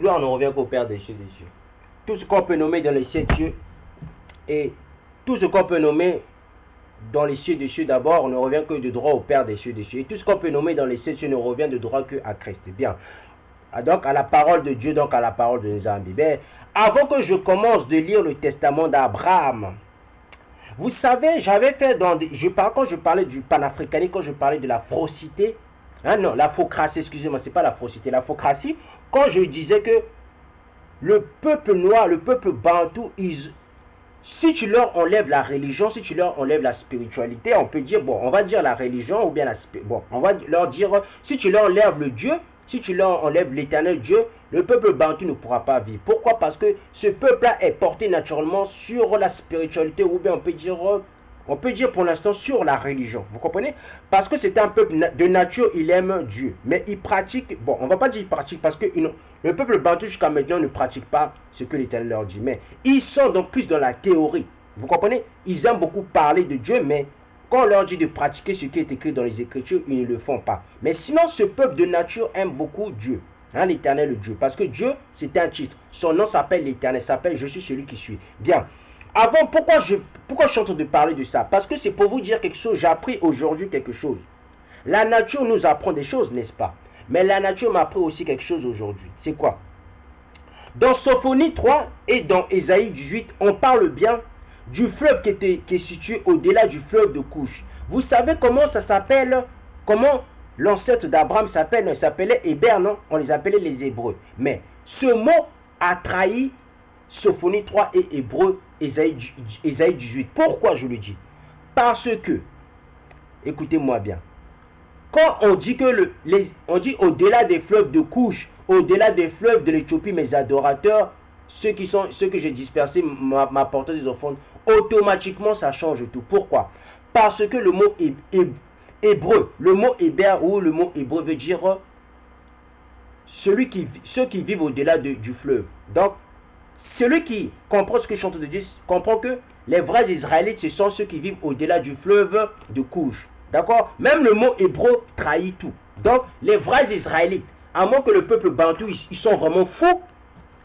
gloire ne revient qu'au Père des cieux des cieux. Tout ce qu'on peut nommer dans les sept cieux et tout ce qu'on peut nommer dans les cieux des cieux d'abord ne revient que de droit au Père des cieux des cieux. Et tout ce qu'on peut nommer dans les sept cieux ne revient de droit que à Christ. Bien. Donc à la parole de Dieu, donc à la parole de Nzambi. Ben, avant que je commence de lire le testament d'Abraham, vous savez, j'avais fait quand je parlais du panafricanisme, quand je parlais de la frocité, non, la focratie, excusez-moi, c'est pas la frocité, la focratie, quand je disais que le peuple noir, le peuple bantou, si tu leur enlèves la religion, si tu leur enlèves la spiritualité, on peut dire, bon, on va dire la religion ou bien on va leur dire, si tu leur enlèves le Dieu, si tu leur enlèves l'éternel Dieu, le peuple bantou ne pourra pas vivre. Pourquoi? Parce que ce peuple-là est porté naturellement sur la spiritualité ou bien on peut dire pour l'instant sur la religion. Vous comprenez? Parce que c'est un peuple de nature, il aime Dieu. Mais il pratique, bon, on va pas dire il pratique parce que le peuple bantou jusqu'à maintenant ne pratique pas ce que l'Éternel leur dit. Mais ils sont donc plus dans la théorie. Vous comprenez? Ils aiment beaucoup parler de Dieu, mais quand on leur dit de pratiquer ce qui est écrit dans les Écritures, ils ne le font pas. Mais sinon, ce peuple de nature aime beaucoup Dieu. Hein, l'Éternel Dieu. Parce que Dieu, c'est un titre. Son nom s'appelle l'Éternel, s'appelle Je suis celui qui suis. Bien. Avant, pourquoi je suis en train de parler de ça? Parce que c'est pour vous dire quelque chose. J'ai appris aujourd'hui quelque chose. La nature nous apprend des choses, n'est-ce pas? Mais la nature m'a appris aussi quelque chose aujourd'hui. C'est quoi? Dans Sophonie 3 et dans Ésaïe 18, on parle bien du fleuve qui est situé au-delà du fleuve de Couche. Vous savez comment ça s'appelle? Comment l'ancêtre d'Abraham s'appelle? Il s'appelait Héber, non? On les appelait les Hébreux. Mais ce mot a trahi Sophonie 3 et Hébreux, Ésaïe 18. Pourquoi je le dis? Parce que, écoutez-moi bien, quand on dit que on dit au-delà des fleuves de Couche, au-delà des fleuves de l'Éthiopie, mes adorateurs, ceux que j'ai dispersés m'apportent des offrandes, automatiquement ça change tout. Pourquoi? Parce que le mot hébreu, le mot héber ou le mot hébreu veut dire ceux qui vivent au-delà du fleuve. Donc, celui qui comprend ce que je suis en train de dire, comprend que les vrais Israélites, ce sont ceux qui vivent au-delà du fleuve de Couche. D'accord? Même le mot hébreu trahit tout. Donc, les vrais Israélites, à moins que le peuple bantou, ils sont vraiment fous,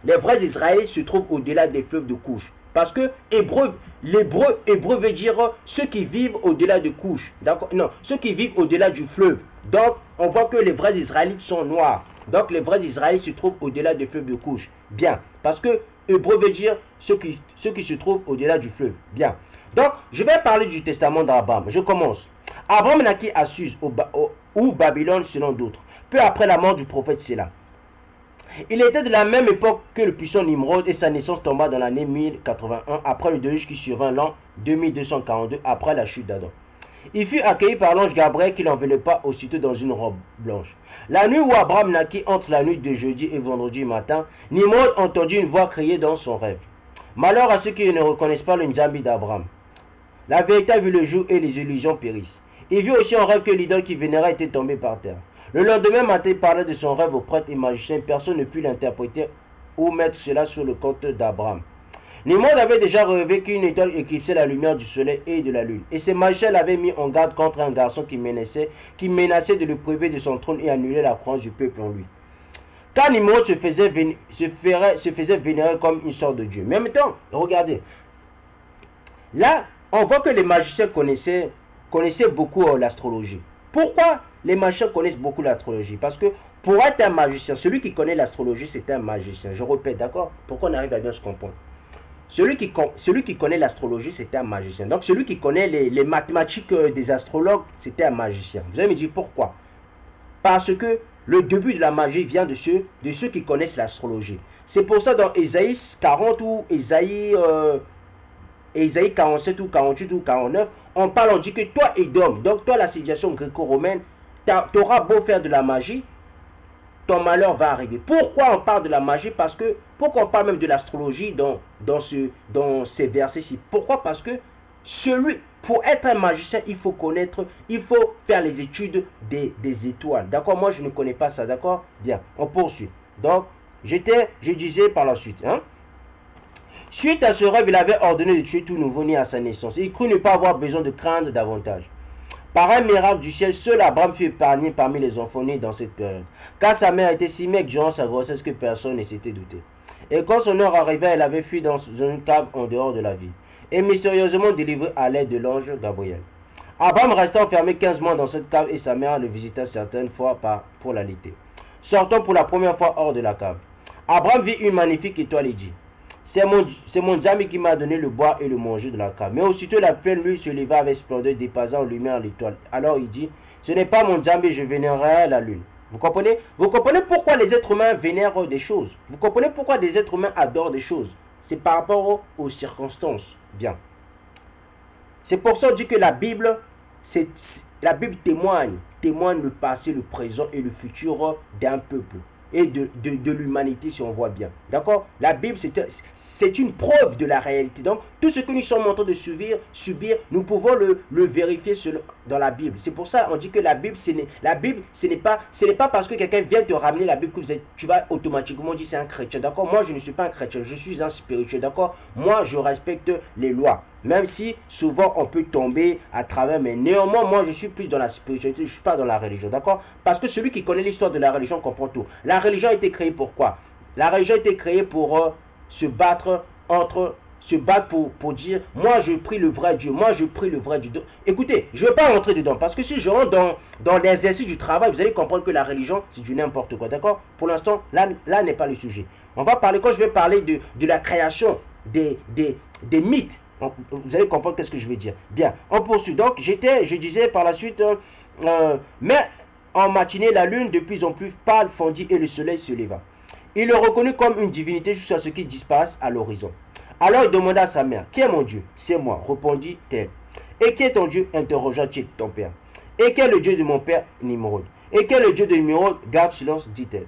les vrais Israélites se trouvent au-delà des fleuves de Couche. Parce que l'hébreu veut dire ceux qui vivent au-delà de Couche. D'accord? Non, ceux qui vivent au-delà du fleuve. Donc, on voit que les vrais Israélites sont noirs. Donc, les vrais Israélites se trouvent au-delà des fleuves de Couche. Bien. Parce que hébreu veut dire ceux qui se trouvent au-delà du fleuve. Bien. Donc, je vais parler du testament d'Abraham. Je commence. Abraham naquit à Suse ou Babylone selon d'autres, peu après la mort du prophète Séla. Il était de la même époque que le puissant Nimrod et sa naissance tomba dans l'année 1081 après le déluge qui survint l'an 2242 après la chute d'Adam. Il fut accueilli par l'ange Gabriel qui l'enveloppa aussitôt dans une robe blanche. La nuit où Abraham naquit, entre la nuit de jeudi et vendredi matin, Nimrod entendit une voix crier dans son rêve. Malheur à ceux qui ne reconnaissent pas le Nzambi d'Abraham. La vérité a vu le jour et les illusions périssent. Il vit aussi en rêve que l'idole qui vénérait était tombée par terre. Le lendemain matin, il parlait de son rêve aux prêtres et magiciens. Personne ne put l'interpréter ou mettre cela sur le compte d'Abraham. Nimrod avait déjà rêvé qu'une étoile éclipsait la lumière du soleil et de la lune. Et ses magiciens l'avaient mis en garde contre un garçon qui menaçait de le priver de son trône et annuler la croyance du peuple en lui. Car Nimrod se faisait vénérer comme une sorte de dieu. Mais en même temps, regardez. Là, on voit que les magiciens connaissaient beaucoup l'astrologie. Pourquoi les magiciens connaissent beaucoup l'astrologie? Parce que pour être un magicien, celui qui connaît l'astrologie, c'est un magicien. Je répète, d'accord? Pourquoi on arrive à bien se comprendre? Celui qui connaît l'astrologie, c'est un magicien. Donc celui qui connaît les mathématiques des astrologues, c'est un magicien. Vous allez me dire pourquoi? Parce que le début de la magie vient de ceux qui connaissent l'astrologie. C'est pour ça dans Ésaïe 40 ou Ésaïe 47 ou 48 ou 49, on dit que toi Édom, donc toi la civilisation gréco-romaine, tu auras beau faire de la magie, ton malheur va arriver. Pourquoi on parle de la magie? Parce que, pourquoi on parle même de l'astrologie dans ces versets-ci? Pourquoi? Parce que pour être un magicien, il faut faire les études des étoiles. D'accord? Moi, je ne connais pas ça. D'accord? Bien, on poursuit. Donc, je disais par la suite. Suite à ce rêve, il avait ordonné de tuer tout nouveau-né à sa naissance. Il crut ne pas avoir besoin de craindre davantage. Par un miracle du ciel, seul Abraham fut épargné parmi les enfants nés dans cette période. Car sa mère était si maigre durant sa grossesse que personne ne s'était douté. Et quand son heure arrivait, elle avait fui dans une cave en dehors de la ville, et mystérieusement délivrée à l'aide de l'ange Gabriel. Abraham resta enfermé 15 mois dans cette cave et sa mère le visita certaines fois pour l'allaiter. Sortant pour la première fois hors de la cave, Abraham vit une magnifique étoile et dit: c'est mon Dieu qui m'a donné le bois et le manger de la cave. Mais aussitôt la pleine lune se leva avec splendeur, dépassant en lumière l'étoile. Alors il dit: ce n'est pas mon Dieu, je vénérerai la lune. Vous comprenez? Vous comprenez pourquoi les êtres humains vénèrent des choses? Vous comprenez pourquoi des êtres humains adorent des choses? C'est par rapport aux circonstances. Bien. C'est pour ça qu'on dit que la Bible témoigne le passé, le présent et le futur d'un peuple et de l'humanité, si on voit bien. D'accord? La Bible, c'est une preuve de la réalité. Donc, tout ce que nous sommes en train de subir, nous pouvons le vérifier dans la Bible. C'est pour ça qu'on dit que la Bible, ce n'est pas parce que quelqu'un vient te ramener la Bible que tu vas automatiquement dire c'est un chrétien. D'accord? Moi, je ne suis pas un chrétien, je suis un spirituel. D'accord? Moi, je respecte les lois. Même si souvent on peut tomber à travers, mais néanmoins, moi, je suis plus dans la spiritualité, je ne suis pas dans la religion. D'accord? Parce que celui qui connaît l'histoire de la religion comprend tout. La religion a été créée pour quoi? La religion a été créée pour se battre pour dire moi je prie le vrai Dieu, moi je prie le vrai Dieu. Écoutez, je ne vais pas rentrer dedans parce que si je rentre dans l'exercice du travail, vous allez comprendre que la religion c'est du n'importe quoi. D'accord? Pour l'instant, là n'est pas le sujet. On va parler, quand je vais parler de la création des mythes, vous allez comprendre qu'est-ce que je veux dire. Bien, on poursuit. Donc je disais par la suite, mais en matinée la lune de plus en plus pâle fondit et le soleil se leva. Il le reconnut comme une divinité jusqu'à ce qu'il disparaisse à l'horizon. Alors il demanda à sa mère: qui est mon Dieu? C'est moi, répondit-elle. Et qui est ton Dieu? Interrogea-t-il ton père. Et qui est le Dieu de mon père? Nimrod. Et qui est le Dieu de Nimrod? Garde silence, dit-elle.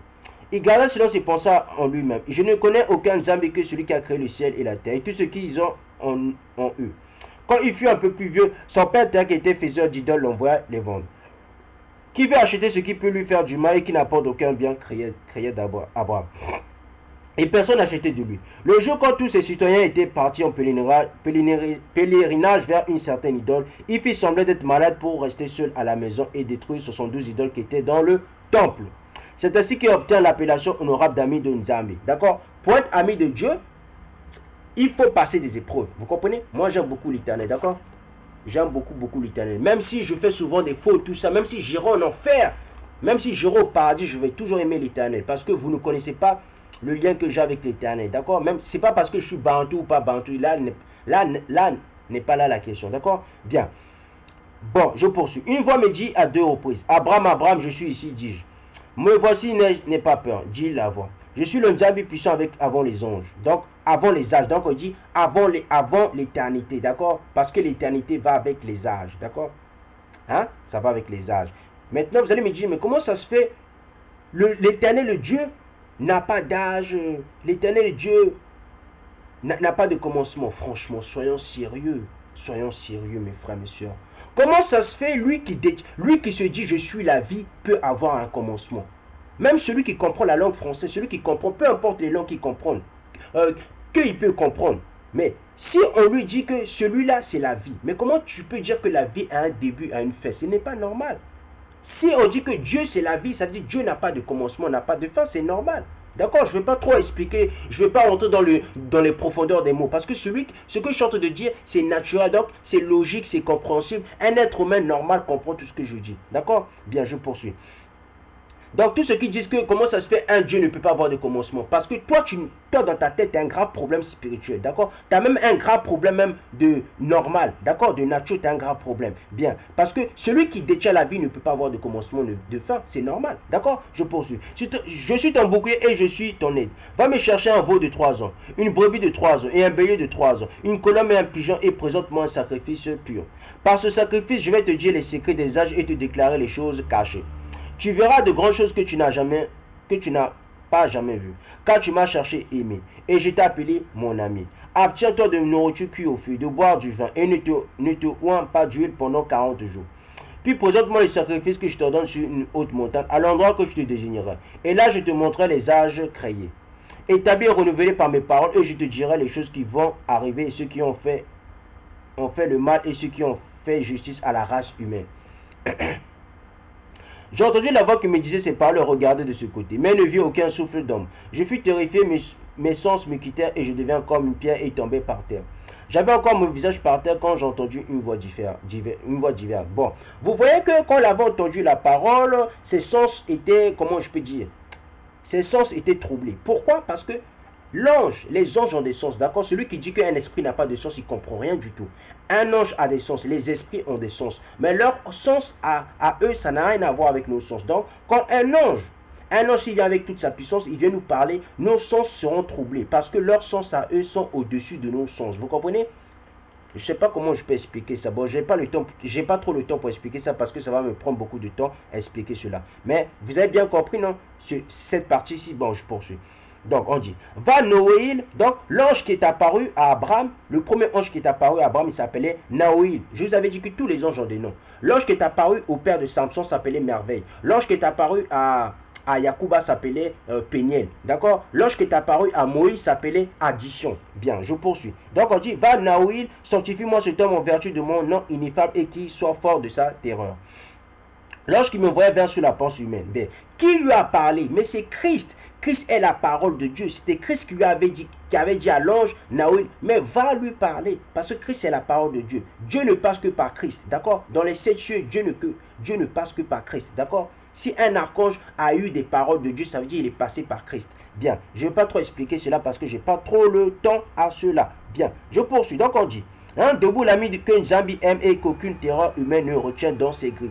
Il garda silence et pensa en lui-même: je ne connais aucun Zambi que celui qui a créé le ciel et la terre et tout ce qu'ils ont eu. Quand il fut un peu plus vieux, son père qui était faiseur d'idoles l'envoya les vendre. Qui veut acheter ce qui peut lui faire du mal et qui n'apporte aucun bien, criait Abraham. Et personne n'achetait de lui. Le jour quand tous ses citoyens étaient partis en pèlerinage vers une certaine idole, il fit sembler d'être malade pour rester seul à la maison et détruire 72 idoles qui étaient dans le temple. C'est ainsi qu'il obtient l'appellation honorable d'ami de Nzambi. D'accord? Pour être ami de Dieu, il faut passer des épreuves. Vous comprenez? Moi j'aime beaucoup l'Éternel, d'accord? J'aime beaucoup l'Éternel. Même si je fais souvent des fautes, tout ça, même si j'irai en enfer, même si j'irai au paradis, je vais toujours aimer l'Éternel. Parce que vous ne connaissez pas le lien que j'ai avec l'Éternel. D'accord? Même c'est pas parce que je suis bantou ou pas bantou. Là n'est pas là la question. D'accord? Bien. Bon, je poursuis. Une voix me dit à 2 reprises: Abraham, Abraham, je suis ici, dis-je. Me voici, n'aie pas peur, dit la voix. Je suis le Nzambi puissant avant les anges. Donc, avant les âges. Donc, on dit avant l'éternité. D'accord? Parce que l'éternité va avec les âges. D'accord? Hein? Ça va avec les âges. Maintenant, vous allez me dire: mais comment ça se fait? L'éternel, le Dieu, n'a pas d'âge. L'éternel, Dieu, n'a pas de commencement. Franchement, soyons sérieux. Soyons sérieux, mes frères, mes soeurs. Comment ça se fait, lui qui se dit je suis la vie, peut avoir un commencement? Même celui qui comprend la langue française, celui qui comprend, peu importe les langues qu'il comprend, qu'il peut comprendre. Mais si on lui dit que celui-là c'est la vie, mais comment tu peux dire que la vie a un début, a une fin? Ce n'est pas normal. Si on dit que Dieu c'est la vie, ça veut dire que Dieu n'a pas de commencement, n'a pas de fin, c'est normal. D'accord, je ne vais pas trop expliquer, je ne vais pas rentrer dans les profondeurs des mots, parce que ce que je suis en train de dire, c'est naturel, donc c'est logique, c'est compréhensible. Un être humain normal comprend tout ce que je dis. D'accord? Bien, je poursuis. Donc tous ceux qui disent que comment ça se fait un Dieu ne peut pas avoir de commencement, parce que toi dans ta tête tu as un grave problème spirituel, d'accord? Tu as même un grave problème même de normal, d'accord? De nature tu as un grave problème, bien, parce que celui qui détient la vie ne peut pas avoir de commencement de fin, c'est normal, d'accord? Je poursuis. Je suis ton bouclier et je suis ton aide. Va me chercher un veau de 3 ans, une brebis de 3 ans et un bélier de 3 ans, une colombe et un pigeon et présente-moi un sacrifice pur. Par ce sacrifice je vais te dire les secrets des âges et te déclarer les choses cachées. Tu verras de grandes choses que tu n'as pas jamais vues, car tu m'as cherché aimé, et je t'ai appelé mon ami. Abtiens-toi de nourriture cuite au feu, de boire du vin, et ne te oins pas d'huile pendant 40 jours. Puis présente-moi les sacrifices que je te donne sur une haute montagne, à l'endroit que je te désignerai. Et là je te montrerai les âges créés. Établis et renouvelés par mes paroles, et je te dirai les choses qui vont arriver, et ceux qui ont fait le mal, et ceux qui ont fait justice à la race humaine. J'ai entendu la voix qui me disait ces paroles, regardez de ce côté, mais ne vis aucun souffle d'homme. Je fus terrifié, mes sens me quittèrent et je deviens comme une pierre et tombais par terre. J'avais encore mon visage par terre quand j'ai entendu une voix diverse. Bon, vous voyez que quand il avait entendu la parole, ses sens étaient, comment je peux dire, ses sens étaient troublés. Pourquoi? Parce que les anges ont des sens, d'accord? Celui qui dit qu'un esprit n'a pas de sens, il ne comprend rien du tout. Un ange a des sens, les esprits ont des sens. Mais leur sens à eux, ça n'a rien à voir avec nos sens. Donc, quand un ange s'il vient avec toute sa puissance, il vient nous parler, nos sens seront troublés. Parce que leurs sens à eux sont au-dessus de nos sens. Vous comprenez? Je ne sais pas comment je peux expliquer ça. Bon, j'ai pas trop le temps pour expliquer ça parce que ça va me prendre beaucoup de temps à expliquer cela. Mais vous avez bien compris, non? Cette partie-ci, bon, je poursuis. Donc, on dit, va Noéil, donc l'ange qui est apparu à Abraham, le premier ange qui est apparu à Abraham, il s'appelait Naoïl. Je vous avais dit que tous les anges ont des noms. L'ange qui est apparu au père de Samson s'appelait Merveille. L'ange qui est apparu à Yacouba s'appelait Péniel. D'accord? L'ange qui est apparu à Moïse s'appelait Addition. Bien, je poursuis. Donc, on dit, va Naoïl, sanctifie-moi cet homme en vertu de mon nom ineffable et qui soit fort de sa terreur. L'ange qui me voyait vers sur la pensée humaine. Bien, qui lui a parlé? Mais c'est Christ. Christ est la parole de Dieu. C'était Christ qui lui avait dit à l'ange Naoïl, mais va lui parler. Parce que Christ est la parole de Dieu. Dieu ne passe que par Christ. D'accord? Dans les 7 cieux, Dieu ne passe que par Christ. D'accord? Si un archange a eu des paroles de Dieu, ça veut dire qu'il est passé par Christ. Bien, je ne vais pas trop expliquer cela parce que je n'ai pas trop le temps à cela. Bien, je poursuis. Donc on dit, debout l'ami que Nzambi aime et qu'aucune terreur humaine ne retient dans ses griffes.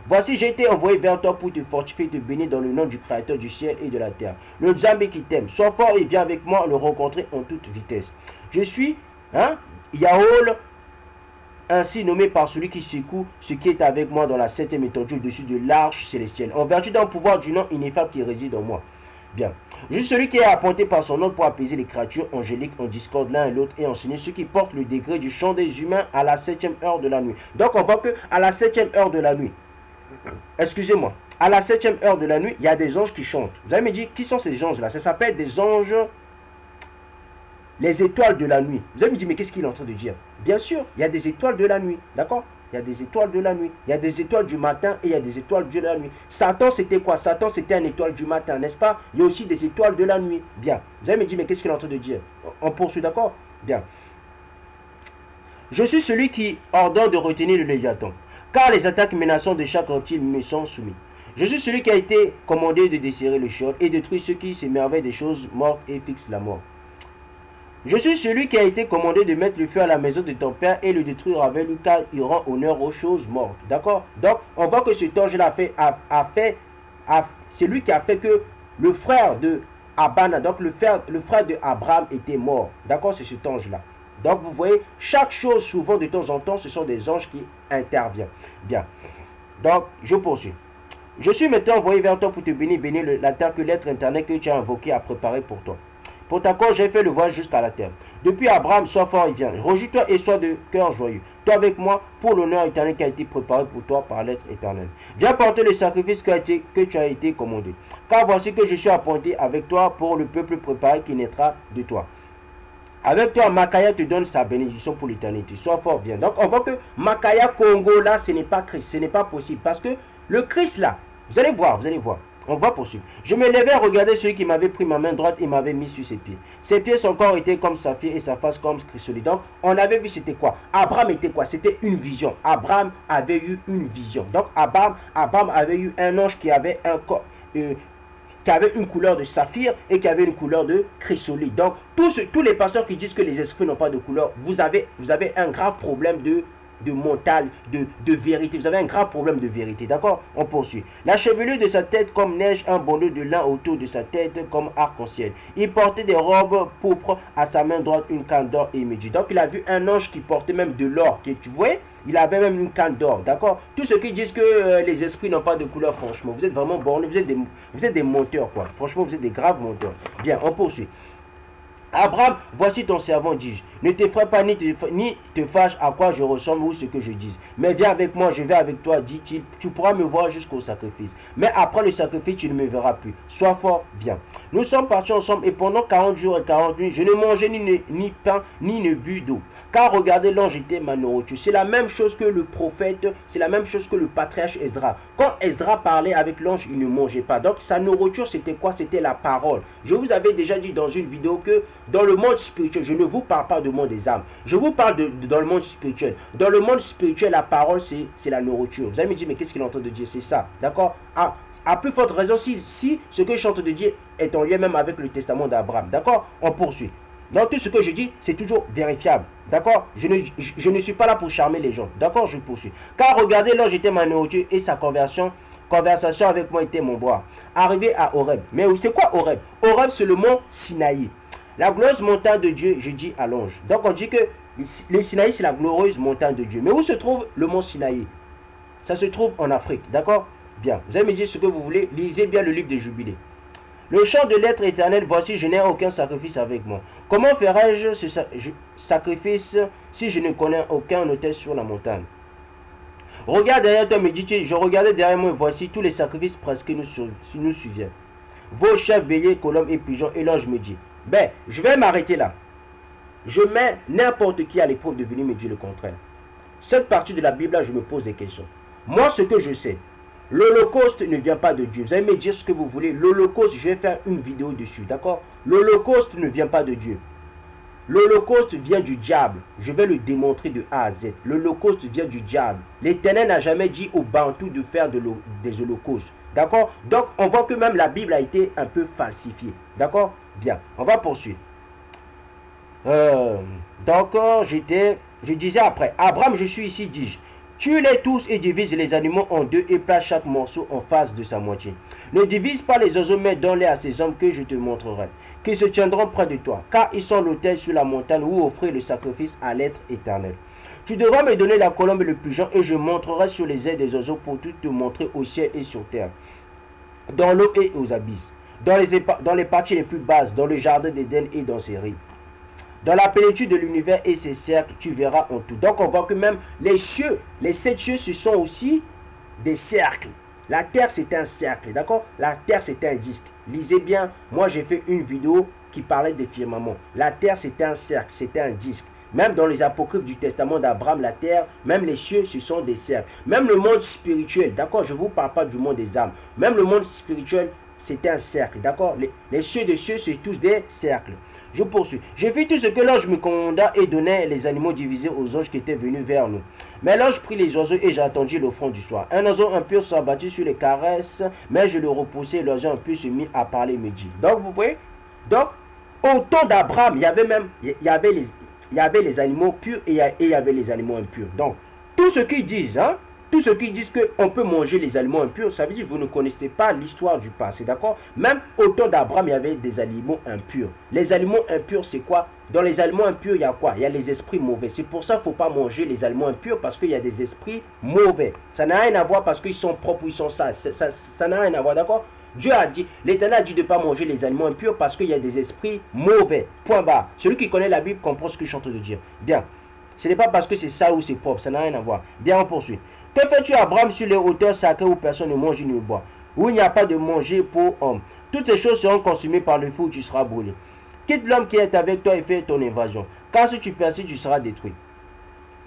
Voici, j'ai été envoyé vers toi pour te fortifier et te bénir dans le nom du Créateur du ciel et de la terre. Le Nzambi qui t'aime, sois fort et viens avec moi le rencontrer en toute vitesse. Je suis, Yaol, ainsi nommé par celui qui secoue ce qui est avec moi dans la 7e étendue au-dessus de l'arche célestielle, en vertu d'un pouvoir du nom ineffable qui réside en moi. Bien. Je suis celui qui est appointé par son nom pour apaiser les créatures angéliques en discorde l'un et l'autre et enseigner ceux qui portent le degré du chant des humains à la 7e heure de la nuit. Donc on voit que à la 7e heure de la nuit, excusez-moi, à la 7e heure de la nuit, il y a des anges qui chantent. Vous allez me dire, qui sont ces anges-là? Ça s'appelle des anges, les étoiles de la nuit. Vous allez me dire, mais qu'est-ce qu'il est en train de dire? Bien sûr, il y a des étoiles de la nuit, d'accord? Il y a des étoiles de la nuit, il y a des étoiles du matin et il y a des étoiles de la nuit. Satan, c'était quoi? Satan, c'était une étoile du matin, n'est-ce pas? Il y a aussi des étoiles de la nuit. Bien. Vous allez me dire, mais qu'est-ce qu'il est en train de dire? On poursuit, d'accord? Bien. Je suis celui qui ordonne de retenir le Léviathan, car les attaques menaçantes de chaque reptile me sont soumis. Je suis celui qui a été commandé de desserrer le Sheol et détruire ceux qui s'émerveillent des choses mortes et fixent la mort. Je suis celui qui a été commandé de mettre le feu à la maison de ton père et le détruire avec lui, car il rend honneur aux choses mortes. D'accord? Donc, on voit que cet ange-là c'est lui qui a fait que le frère de Abana, donc le frère de Abraham était mort. D'accord? C'est cet ange-là. Donc, vous voyez, chaque chose, souvent, de temps en temps, ce sont des anges qui interviennent. Bien. Donc, je poursuis. Je suis maintenant envoyé vers toi pour te bénir la terre que l'être internet que tu as invoqué a préparé pour toi. Pour ta cause, j'ai fait le voyage jusqu'à la terre. Depuis Abraham, sois fort et viens. Réjouis-toi et sois de cœur joyeux. Toi avec moi, pour l'honneur éternel qui a été préparé pour toi par l'être éternel. Viens porter le sacrifice que tu as été commandé. Car voici que je suis appointé avec toi pour le peuple préparé qui naîtra de toi. Avec toi, Makaya te donne sa bénédiction pour l'éternité. Sois fort, viens. Donc, on voit que Makaya Congo, là, ce n'est pas Christ. Ce n'est pas possible. Parce que le Christ, là, vous allez voir. On va poursuivre. Je me levais à regarder celui qui m'avait pris ma main droite et m'avait mis sur ses pieds. Ses pieds, son corps était comme saphir et sa face comme chrysolite. Donc, on avait vu c'était quoi? Abraham était quoi? C'était une vision. Abraham avait eu une vision. Donc, Abraham avait eu un ange qui avait un corps, qui avait une couleur de saphir et qui avait une couleur de chrysolite. Donc, tous les pasteurs qui disent que les esprits n'ont pas de couleur, vous avez un grave problème de mental, de vérité. Vous avez un grave problème de vérité, d'accord? On poursuit. La chevelure de sa tête comme neige, un bandeau de lin autour de sa tête comme arc-en-ciel. Il portait des robes pourpres, à sa main droite une canne d'or et il me dit. Donc il a vu un ange qui portait même de l'or, tu vois? Il avait même une canne d'or, d'accord? Tous ceux qui disent que les esprits n'ont pas de couleur, franchement, vous êtes vraiment bornés, vous êtes des menteurs, quoi. Franchement, vous êtes des graves menteurs. Bien, on poursuit. Abraham, voici ton servant, dis-je. Ne t'effraie pas ni te fâche à quoi je ressemble ou ce que je dis. Mais viens avec moi, je vais avec toi, dit-il. Tu pourras me voir jusqu'au sacrifice. Mais après le sacrifice, tu ne me verras plus. Sois fort, viens. Nous sommes partis ensemble et pendant 40 jours et 40 nuits, je ne mangeais ni pain ni ne bu d'eau. Car regardez, l'ange était ma nourriture. C'est la même chose que le prophète, c'est la même chose que le patriarche Esdras. Quand Esdras parlait avec l'ange, il ne mangeait pas. Donc sa nourriture, c'était quoi? C'était la parole. Je vous avais déjà dit dans une vidéo que dans le monde spirituel, je ne vous parle pas du monde des âmes. Je vous parle dans le monde spirituel. Dans le monde spirituel, la parole, c'est la nourriture. Vous allez me dire, mais qu'est-ce qu'il est en train de dire? C'est ça, d'accord? À plus forte raison, si ce que je suis en train de dire est en lien même avec le testament d'Abraham. D'accord? On poursuit. Donc tout ce que je dis, c'est toujours vérifiable. D'accord? Je ne suis pas là pour charmer les gens. D'accord? Je poursuis. Car regardez, l'ange était ma nourriture et sa conversation avec moi était mon boire. Arrivé à Horeb. Mais c'est quoi Horeb? Horeb, c'est le mont Sinaï. La glorieuse montagne de Dieu, je dis à l'ange. Donc on dit que le Sinaï, c'est la glorieuse montagne de Dieu. Mais où se trouve le mont Sinaï? Ça se trouve en Afrique. D'accord? Bien. Vous allez me dire ce que vous voulez. Lisez bien le livre des Jubilés. Le chant de l'être éternel, voici, je n'ai aucun sacrifice avec moi. Comment ferai-je ce sacrifice si je ne connais aucun autel sur la montagne? Regarde derrière toi, me dit-il, je regardais derrière moi, voici tous les sacrifices presque nous suivaient. Vos chefs, béliers, colombes et pigeons, et là je me dis, ben, je vais m'arrêter là. Je mets n'importe qui à l'épreuve de venir me dire le contraire. Cette partie de la Bible là, je me pose des questions. Moi, ce que je sais, l'Holocauste ne vient pas de Dieu. Vous allez me dire ce que vous voulez. L'Holocauste, je vais faire une vidéo dessus, d'accord? L'Holocauste ne vient pas de Dieu. L'Holocauste vient du diable. Je vais le démontrer de A à Z. L'Holocauste vient du diable. L'Éternel n'a jamais dit aux Bantous de faire des holocaustes. D'accord? Donc, on voit que même la Bible a été un peu falsifiée. D'accord? Bien, on va poursuivre. Je disais après, Abraham, je suis ici, dis-je. Tue-les tous et divise les animaux en deux et place chaque morceau en face de sa moitié. Ne divise pas les oiseaux, mais donne-les à ces hommes que je te montrerai, qui se tiendront près de toi, car ils sont l'autel sur la montagne où offrir le sacrifice à l'être éternel. Tu devras me donner la colombe et le pigeon, et je montrerai sur les ailes des oiseaux pour tout te montrer au ciel et sur terre, dans l'eau et aux abysses, dans les parties les plus basses, dans le jardin d'Éden et dans ses rives. Dans la plénitude de l'univers et ses cercles, tu verras en tout. Donc on voit que même les cieux, les 7 cieux, ce sont aussi des cercles. La terre, c'est un cercle, d'accord? La terre, c'est un disque. Lisez bien, moi j'ai fait une vidéo qui parlait des firmaments. La terre, c'est un cercle, c'est un disque. Même dans les apocryphes du testament d'Abraham, la terre, même les cieux, ce sont des cercles. Même le monde spirituel, d'accord? Je ne vous parle pas du monde des âmes. Même le monde spirituel, c'est un cercle, d'accord? Les cieux des cieux, c'est tous des cercles. Je poursuis. J'ai fait tout ce que l'ange me commanda et donnait les animaux divisés aux anges qui étaient venus vers nous. Mais l'ange prit les oiseaux et j'attendis l'offrande du soir. Un oiseau impur s'abattit sur les caresses, mais je le repoussai et l'oiseau impur se mit à parler et me dit. Donc vous voyez? Donc, au temps d'Abraham, il y avait les animaux purs et il y avait les animaux impurs. Donc, tout ce qu'ils disent, hein? Tous ceux qui disent qu'on peut manger les aliments impurs, ça veut dire que vous ne connaissez pas l'histoire du passé, d'accord? Même au temps d'Abraham, il y avait des aliments impurs. Les aliments impurs, c'est quoi? Dans les aliments impurs, il y a quoi? Il y a les esprits mauvais. C'est pour ça qu'il ne faut pas manger les aliments impurs, parce qu'il y a des esprits mauvais. Ça n'a rien à voir parce qu'ils sont propres ou ils sont sales. Ça n'a rien à voir, d'accord? Dieu a dit, l'Éternel a dit de ne pas manger les aliments impurs parce qu'il y a des esprits mauvais. Point barre. Celui qui connaît la Bible comprend ce que je suis en train de dire. Bien. Ce n'est pas parce que c'est ça ou c'est propre. Ça n'a rien à voir. Bien, on poursuit. Que fais-tu, Abraham, sur les hauteurs sacrées où personne ne mange ni ne boit, où il n'y a pas de manger pour homme? Toutes ces choses seront consumées par le feu où tu seras brûlé. Quitte l'homme qui est avec toi et fais ton invasion, car si tu persistes, tu seras détruit.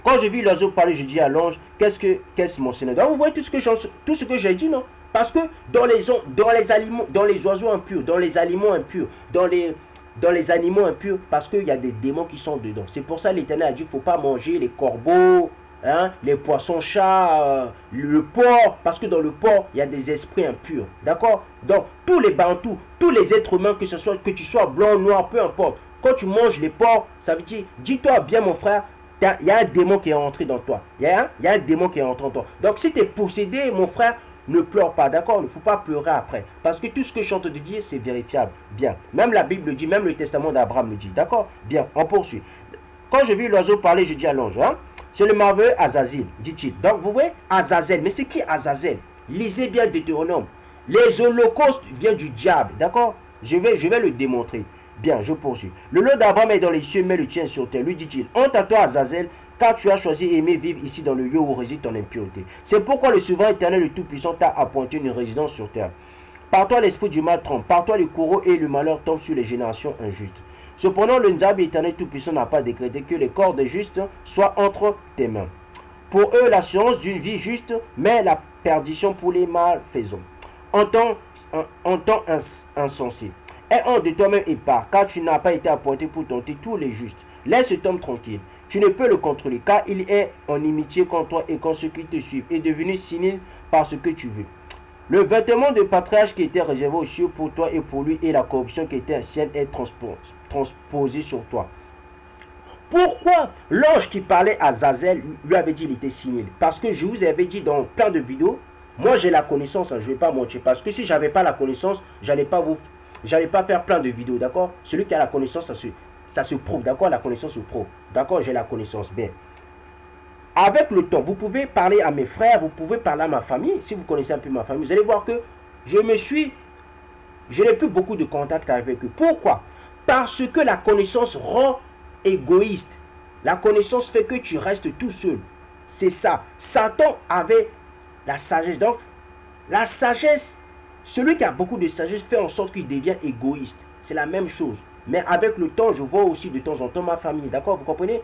Quand je vis l'oiseau parler, je dis à l'ange, qu'est-ce mon Seigneur? Donc vous voyez tout ce que j'ai dit, non? Parce que dans les oiseaux impurs, dans les aliments impurs, dans les animaux impurs, parce qu'il y a des démons qui sont dedans. C'est pour ça que l'Éternel a dit qu'il ne faut pas manger les corbeaux, hein, les poissons-chats, le porc, parce que dans le porc, il y a des esprits impurs. D'accord? Donc, tous les bantous, tous les êtres humains, que tu sois blanc, noir, peu importe, quand tu manges les porcs, ça veut dire, dis-toi bien mon frère, il y a un démon qui est rentré dans toi. Il y a un démon qui est rentré en toi. Donc, si tu es possédé, mon frère, ne pleure pas, d'accord? Il ne faut pas pleurer après. Parce que tout ce que je suis en train de dire, c'est vérifiable. Bien. Même la Bible le dit, même le testament d'Abraham le dit. D'accord? Bien, on poursuit. Quand je vis l'oiseau parler, je dis à l'ange, hein? C'est le merveilleux Azazel, dit-il. Donc, vous voyez, Azazel. Mais c'est qui Azazel? Lisez bien Deutéronome. Les holocaustes viennent du diable, d'accord? Je vais le démontrer. Bien, je poursuis. Le lot d'Abraham est dans les cieux, mais le tien sur terre. Lui dit-il, honte à toi, Azazel, car tu as choisi et aimé vivre ici dans le lieu où réside ton impureté. C'est pourquoi le souverain éternel, le Tout-Puissant, t'a appointé une résidence sur terre. Par toi, l'esprit du mal trompe. Par toi, le courroux et le malheur tombent sur les générations injustes. Cependant, le diable éternel tout-puissant n'a pas décrété que les corps des justes soient entre tes mains. Pour eux, l'assurance d'une vie juste, mais la perdition pour les malfaisants. En temps insensé. Aie honte de toi-même et pars, car tu n'as pas été appointé pour tenter tous les justes. Laisse cet homme tranquille. Tu ne peux le contrôler, car il est en inimitié contre toi et contre ceux qui te suivent, et devenu cynique par ce que tu veux. Le vêtement de patriarche qui était réservé aux cieux pour toi et pour lui, et la corruption qui était ancienne est transposée sur toi. Pourquoi l'ange qui parlait à Zazel lui avait dit qu'il était cynique? Parce que je vous avais dit dans plein de vidéos, moi j'ai la connaissance, je ne vais pas mentir, parce que si je n'avais pas la connaissance, j'allais pas faire plein de vidéos, d'accord? Celui qui a la connaissance, ça se prouve, d'accord? La connaissance se prouve, d'accord? J'ai la connaissance, bien. Avec le temps, vous pouvez parler à mes frères, vous pouvez parler à ma famille, si vous connaissez un peu ma famille, vous allez voir que je n'ai plus beaucoup de contact avec eux. Pourquoi? Parce que la connaissance rend égoïste. La connaissance fait que tu restes tout seul. C'est ça. Satan avait la sagesse. Donc, la sagesse, celui qui a beaucoup de sagesse fait en sorte qu'il devient égoïste. C'est la même chose. Mais avec le temps, je vois aussi de temps en temps ma famille. D'accord? Vous comprenez?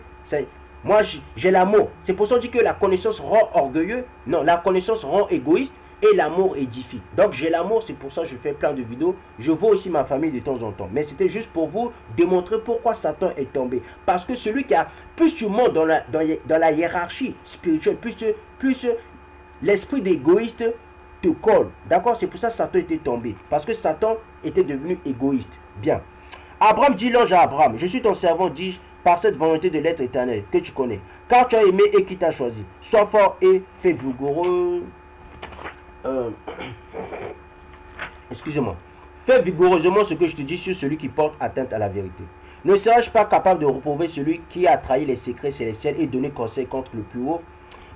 Moi, j'ai l'amour. C'est pour ça que je dis que la connaissance rend orgueilleux. Non, la connaissance rend égoïste et l'amour édifie. Donc, j'ai l'amour, c'est pour ça que je fais plein de vidéos. Je vois aussi ma famille de temps en temps. Mais c'était juste pour vous démontrer pourquoi Satan est tombé. Parce que celui qui a, plus tu montes dans la hiérarchie spirituelle, plus l'esprit d'égoïste te colle. D'accord? C'est pour ça que Satan était tombé. Parce que Satan était devenu égoïste. Bien. Abraham dit l'ange à Abraham, je suis ton servant, dis-je, par cette volonté de l'être éternel que tu connais. Car tu as aimé et qui t'a choisi. Sois fort et fais vigoureux. Excusez-moi. Fais vigoureusement ce que je te dis sur celui qui porte atteinte à la vérité. Ne serais-je pas capable de reprouver celui qui a trahi les secrets célestiels et donné conseil contre le plus haut?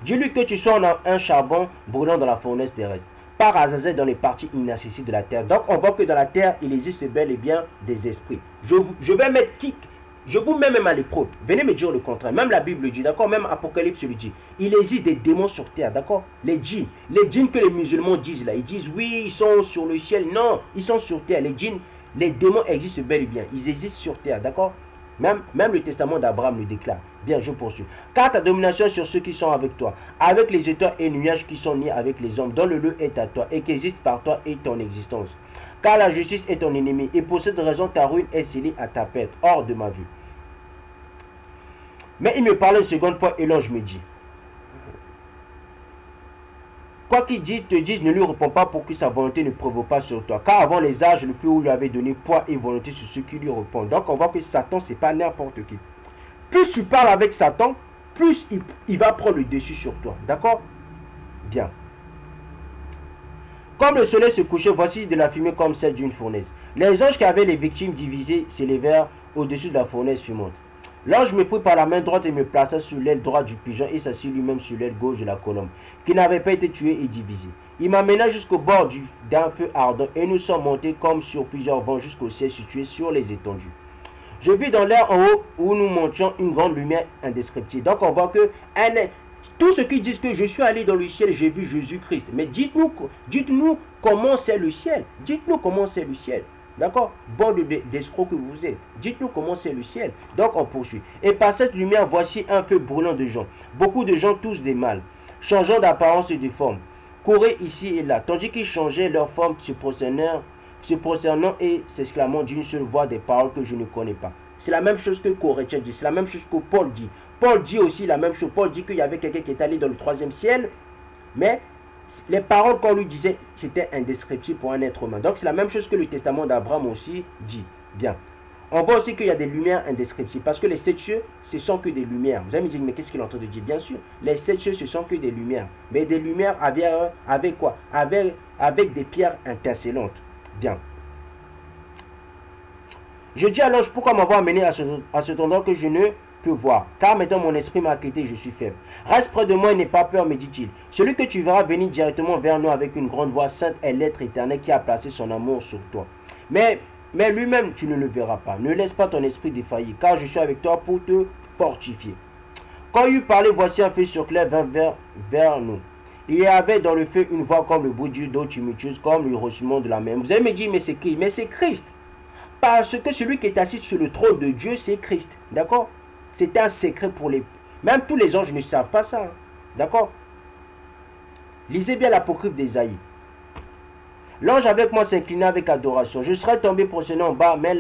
Dis-lui que tu sois un charbon brûlant dans la fournaise terrestre. Par Azazel dans les parties inaccessibles de la terre. Donc on voit que dans la terre, il existe bel et bien des esprits. Je vais mettre je vous mets même à l'épreuve. Venez me dire le contraire. Même la Bible le dit, d'accord? Même Apocalypse le dit. Il existe des démons sur terre, d'accord? Les djinns que les musulmans disent là. Ils disent oui, ils sont sur le ciel. Non, ils sont sur terre. Les djinns, les démons existent bel et bien. Ils existent sur terre, d'accord? Même le testament d'Abraham le déclare. Bien, je poursuis. Car ta domination sur ceux qui sont avec toi, avec les étoiles et nuages qui sont nés avec les hommes, dont le lieu est à toi et qui existe par toi et ton existence. Car la justice est ton ennemi, et pour cette raison ta ruine est scellée à ta perte, hors de ma vue. Mais il me parlait une seconde fois, et l'ange me dit, quoi qu'il te dise, ne lui réponds pas pour que sa volonté ne prévaut pas sur toi. Car avant les âges, le plus haut lui avait donné poids et volonté sur ceux qui lui répondent. Donc on voit que Satan, c'est pas n'importe qui. Plus tu parles avec Satan, plus il va prendre le dessus sur toi. D'accord? Bien. Comme le soleil se couchait, voici de la fumée comme celle d'une fournaise. Les anges qui avaient les victimes divisées s'élevèrent au-dessus de la fournaise fumante. L'ange me prit par la main droite et me plaça sur l'aile droite du pigeon et s'assit lui-même sur l'aile gauche de la colombe, qui n'avait pas été tuée et divisée. Il m'amena jusqu'au bord d'un feu ardent et nous sommes montés comme sur plusieurs vents jusqu'au ciel situé sur les étendues. Je vis dans l'air en haut où nous montions une grande lumière indescriptible. Donc on voit que tous ceux qui disent que je suis allé dans le ciel, j'ai vu Jésus-Christ. Mais dites-nous comment c'est le ciel. Dites-nous comment c'est le ciel. D'accord? Bon d'escrocs que vous êtes. Dites-nous comment c'est le ciel. Donc on poursuit. Et par cette lumière, voici un feu brûlant de gens. Beaucoup de gens, tous des mâles, changeant d'apparence et de forme, couraient ici et là, tandis qu'ils changeaient leur forme, se prosternant et s'exclamant d'une seule voix des paroles que je ne connais pas. C'est la même chose que Corinthiens dit. C'est la même chose que Paul dit. Paul dit aussi la même chose. Paul dit qu'il y avait quelqu'un qui est allé dans le troisième ciel, mais les paroles qu'on lui disait, c'était indescriptible pour un être humain. Donc c'est la même chose que le testament d'Abraham aussi dit. Bien. On voit aussi qu'il y a des lumières indescriptibles. Parce que les 7 cieux, ce sont que des lumières. Vous allez me dire, mais qu'est-ce qu'il est en train de dire? Bien sûr, les 7 cieux, ce sont que des lumières. Mais des lumières avec quoi? Avec des pierres intercellantes. Bien. Je dis à l'ange, pourquoi m'avoir amené à cet endroit que je ne peux voir? Car maintenant mon esprit m'a quitté, je suis faible. Reste près de moi et n'aie pas peur, me dit-il. Celui que tu verras venir directement vers nous avec une grande voix sainte est l'être éternel qui a placé son amour sur toi. Mais lui-même, tu ne le verras pas. Ne laisse pas ton esprit défaillir, car je suis avec toi pour te fortifier. Quand il eut parlé, voici un feu surclair vint vers nous. Il y avait dans le feu une voix comme le bruit d'eau tumultueuse, comme le ruissellement de la mer. Vous allez me dire, mais c'est qui? Mais c'est Christ. Parce que celui qui est assis sur le trône de Dieu, c'est Christ. D'accord? C'est un secret pour les... Même tous les anges ne savent pas ça. Hein. D'accord? Lisez bien l'apocryphe d'Ésaïe. L'ange avec moi s'inclina avec adoration. Je serais tombé prochainement en bas, mais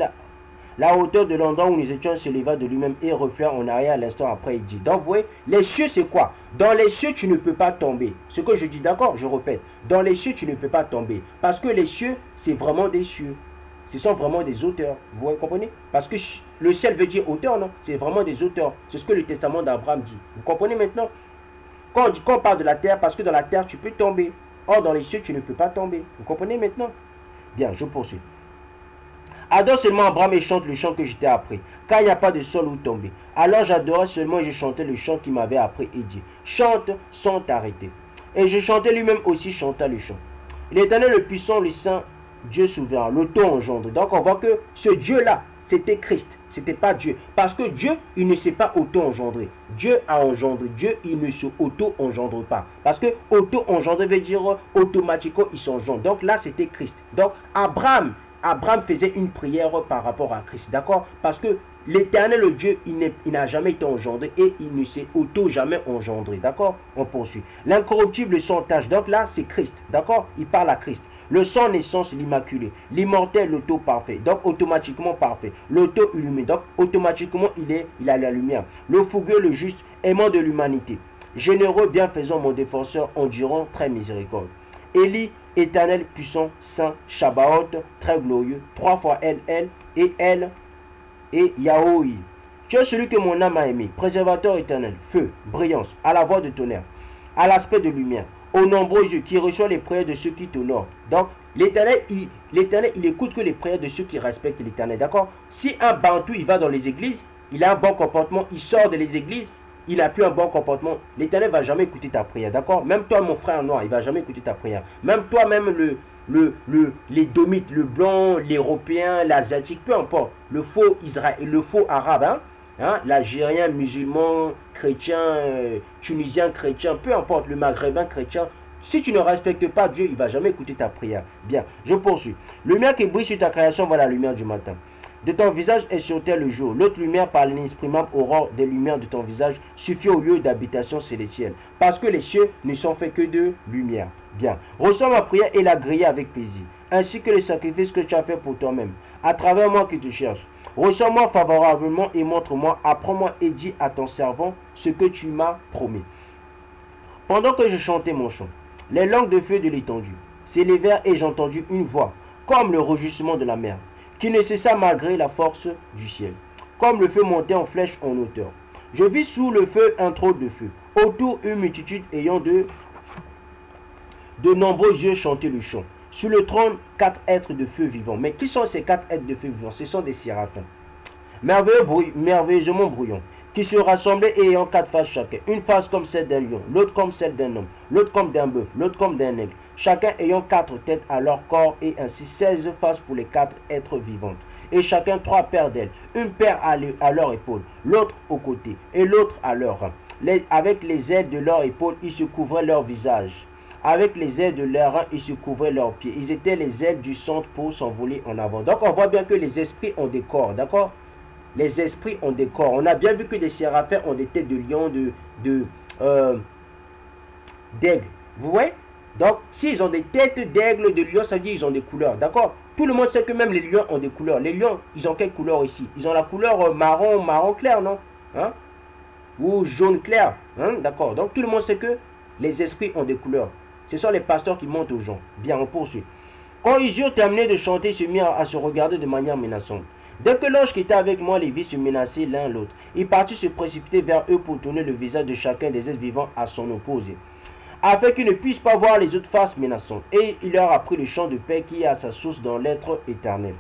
la hauteur de l'endroit où nous étions s'éleva de lui-même et refait en arrière à l'instant après il dit. Donc vous voyez, les cieux c'est quoi? Dans les cieux tu ne peux pas tomber. Ce que je dis, d'accord, je répète. Dans les cieux tu ne peux pas tomber. Parce que les cieux c'est vraiment des cieux. Ce sont vraiment des hauteurs. Vous comprenez? Parce que le ciel veut dire hauteur, non? C'est vraiment des hauteurs. C'est ce que le testament d'Abraham dit. Vous comprenez maintenant? Quand on parle de la terre, parce que dans la terre tu peux tomber. Or dans les cieux tu ne peux pas tomber. Vous comprenez maintenant? Bien, je poursuis. Adore seulement Abraham et chante le chant que je t'ai appris, car il n'y a pas de sol où tomber. Alors j'adorais seulement et je chantais le chant qu'il m'avait appris et dit, chante sans t'arrêter. Et je chantais lui-même aussi chanta le chant. L'Éternel le puissant, le Saint, Dieu souverain, l'auto-engendré. Donc on voit que ce Dieu-là, c'était Christ, c'était pas Dieu. Parce que Dieu, il ne s'est pas auto-engendré. Dieu a engendré. Dieu, il ne se auto-engendre pas. Parce que auto-engendré veut dire automatiquement, il s'engendre. Donc là, c'était Christ. Donc Abraham faisait une prière par rapport à Christ, d'accord? Parce que l'Éternel, le Dieu, il n'a jamais été engendré et il ne s'est jamais engendré, d'accord? On poursuit. L'incorruptible sans tache, donc là, c'est Christ, d'accord? Il parle à Christ. Le sans naissance, l'immaculé. L'immortel, l'auto-parfait, donc automatiquement parfait. L'auto-illuminé, donc automatiquement, il a la lumière. Le fougueux, le juste, aimant de l'humanité. Généreux, bienfaisant, mon défenseur, endurant, très miséricorde. Élie, éternel, puissant, saint, Shabbaoth, très glorieux, 3 fois El, et Yahoï. Tu es celui que mon âme a aimé, préservateur éternel, feu, brillance, à la voix de tonnerre, à l'aspect de lumière, aux nombreux yeux qui reçoivent les prières de ceux qui t'honorent. Donc, l'éternel, il écoute que les prières de ceux qui respectent l'éternel, d'accord? Si un bantou, il va dans les églises, il a un bon comportement, il sort des églises, il n'a plus un bon comportement, l'Éternel ne va jamais écouter ta prière, d'accord? Même toi, mon frère noir, il ne va jamais écouter ta prière. Même toi, même les Domites, le blanc, l'Européen, l'Asiatique, peu importe, le faux arabe, l'Algérien, musulman, chrétien, tunisien, chrétien, peu importe, le maghrébin, chrétien, si tu ne respectes pas Dieu, il ne va jamais écouter ta prière. Bien, je poursuis. Lumière qui brille sur ta création, voilà la lumière du matin. De ton visage est sur terre le jour. L'autre lumière par l'inexprimable aurore des lumières de ton visage suffit au lieu d'habitation célestielle. Parce que les cieux ne sont faits que de lumière. Bien. Reçois ma prière et la griller avec plaisir. Ainsi que les sacrifices que tu as fait pour toi-même. À travers moi qui te cherche. Reçois-moi favorablement et montre-moi. Apprends-moi et dis à ton servant ce que tu m'as promis. Pendant que je chantais mon chant, les langues de feu de l'étendue s'élevèrent et j'entendis une voix, comme le rugissement de la mer, qui ne cessa malgré la force du ciel, comme le feu montait en flèche en hauteur. Je vis sous le feu un trône de feu, autour une multitude ayant de nombreux yeux chanter le chant. Sur le trône, 4 êtres de feu vivants. Mais qui sont ces 4 êtres de feu vivants? Ce sont des séraphins, merveilleusement bruyants, qui se rassemblaient et ayant 4 faces chacun, une face comme celle d'un lion, l'autre comme celle d'un homme, l'autre comme d'un bœuf, l'autre comme d'un aigle, chacun ayant 4 têtes à leur corps et ainsi 16 faces pour les 4 êtres vivants, et chacun 3 paires d'ailes, une paire à leur épaule, l'autre au côté et l'autre à leur rein. Avec les ailes de leur épaule, ils se couvraient leur visage. Avec les ailes de leurs reins, ils se couvraient leurs pieds. Ils étaient les ailes du centre pour s'envoler en avant. Donc on voit bien que les esprits ont des corps, d'accord? Les esprits ont des corps. On a bien vu que les séraphins ont des têtes de lion, d'aigle. Vous voyez? Donc, s'ils ont des têtes d'aigle, de lion, ça veut dire qu'ils ont des couleurs. D'accord? Tout le monde sait que même les lions ont des couleurs. Les lions, ils ont quelle couleur ici? Ils ont la couleur marron clair, non? Hein? Ou jaune clair. Hein? D'accord? Donc, tout le monde sait que les esprits ont des couleurs. Ce sont les pasteurs qui montent aux gens. Bien, on poursuit. Quand ils eurent terminé de chanter, ils se mirent à se regarder de manière menaçante. Dès que l'ange qui était avec moi les vit se menacer l'un l'autre, il partit se précipiter vers eux pour tourner le visage de chacun des êtres vivants à son opposé, afin qu'ils ne puissent pas voir les autres faces menaçantes. Et il leur apprit le chant de paix qui a sa source dans l'être éternel.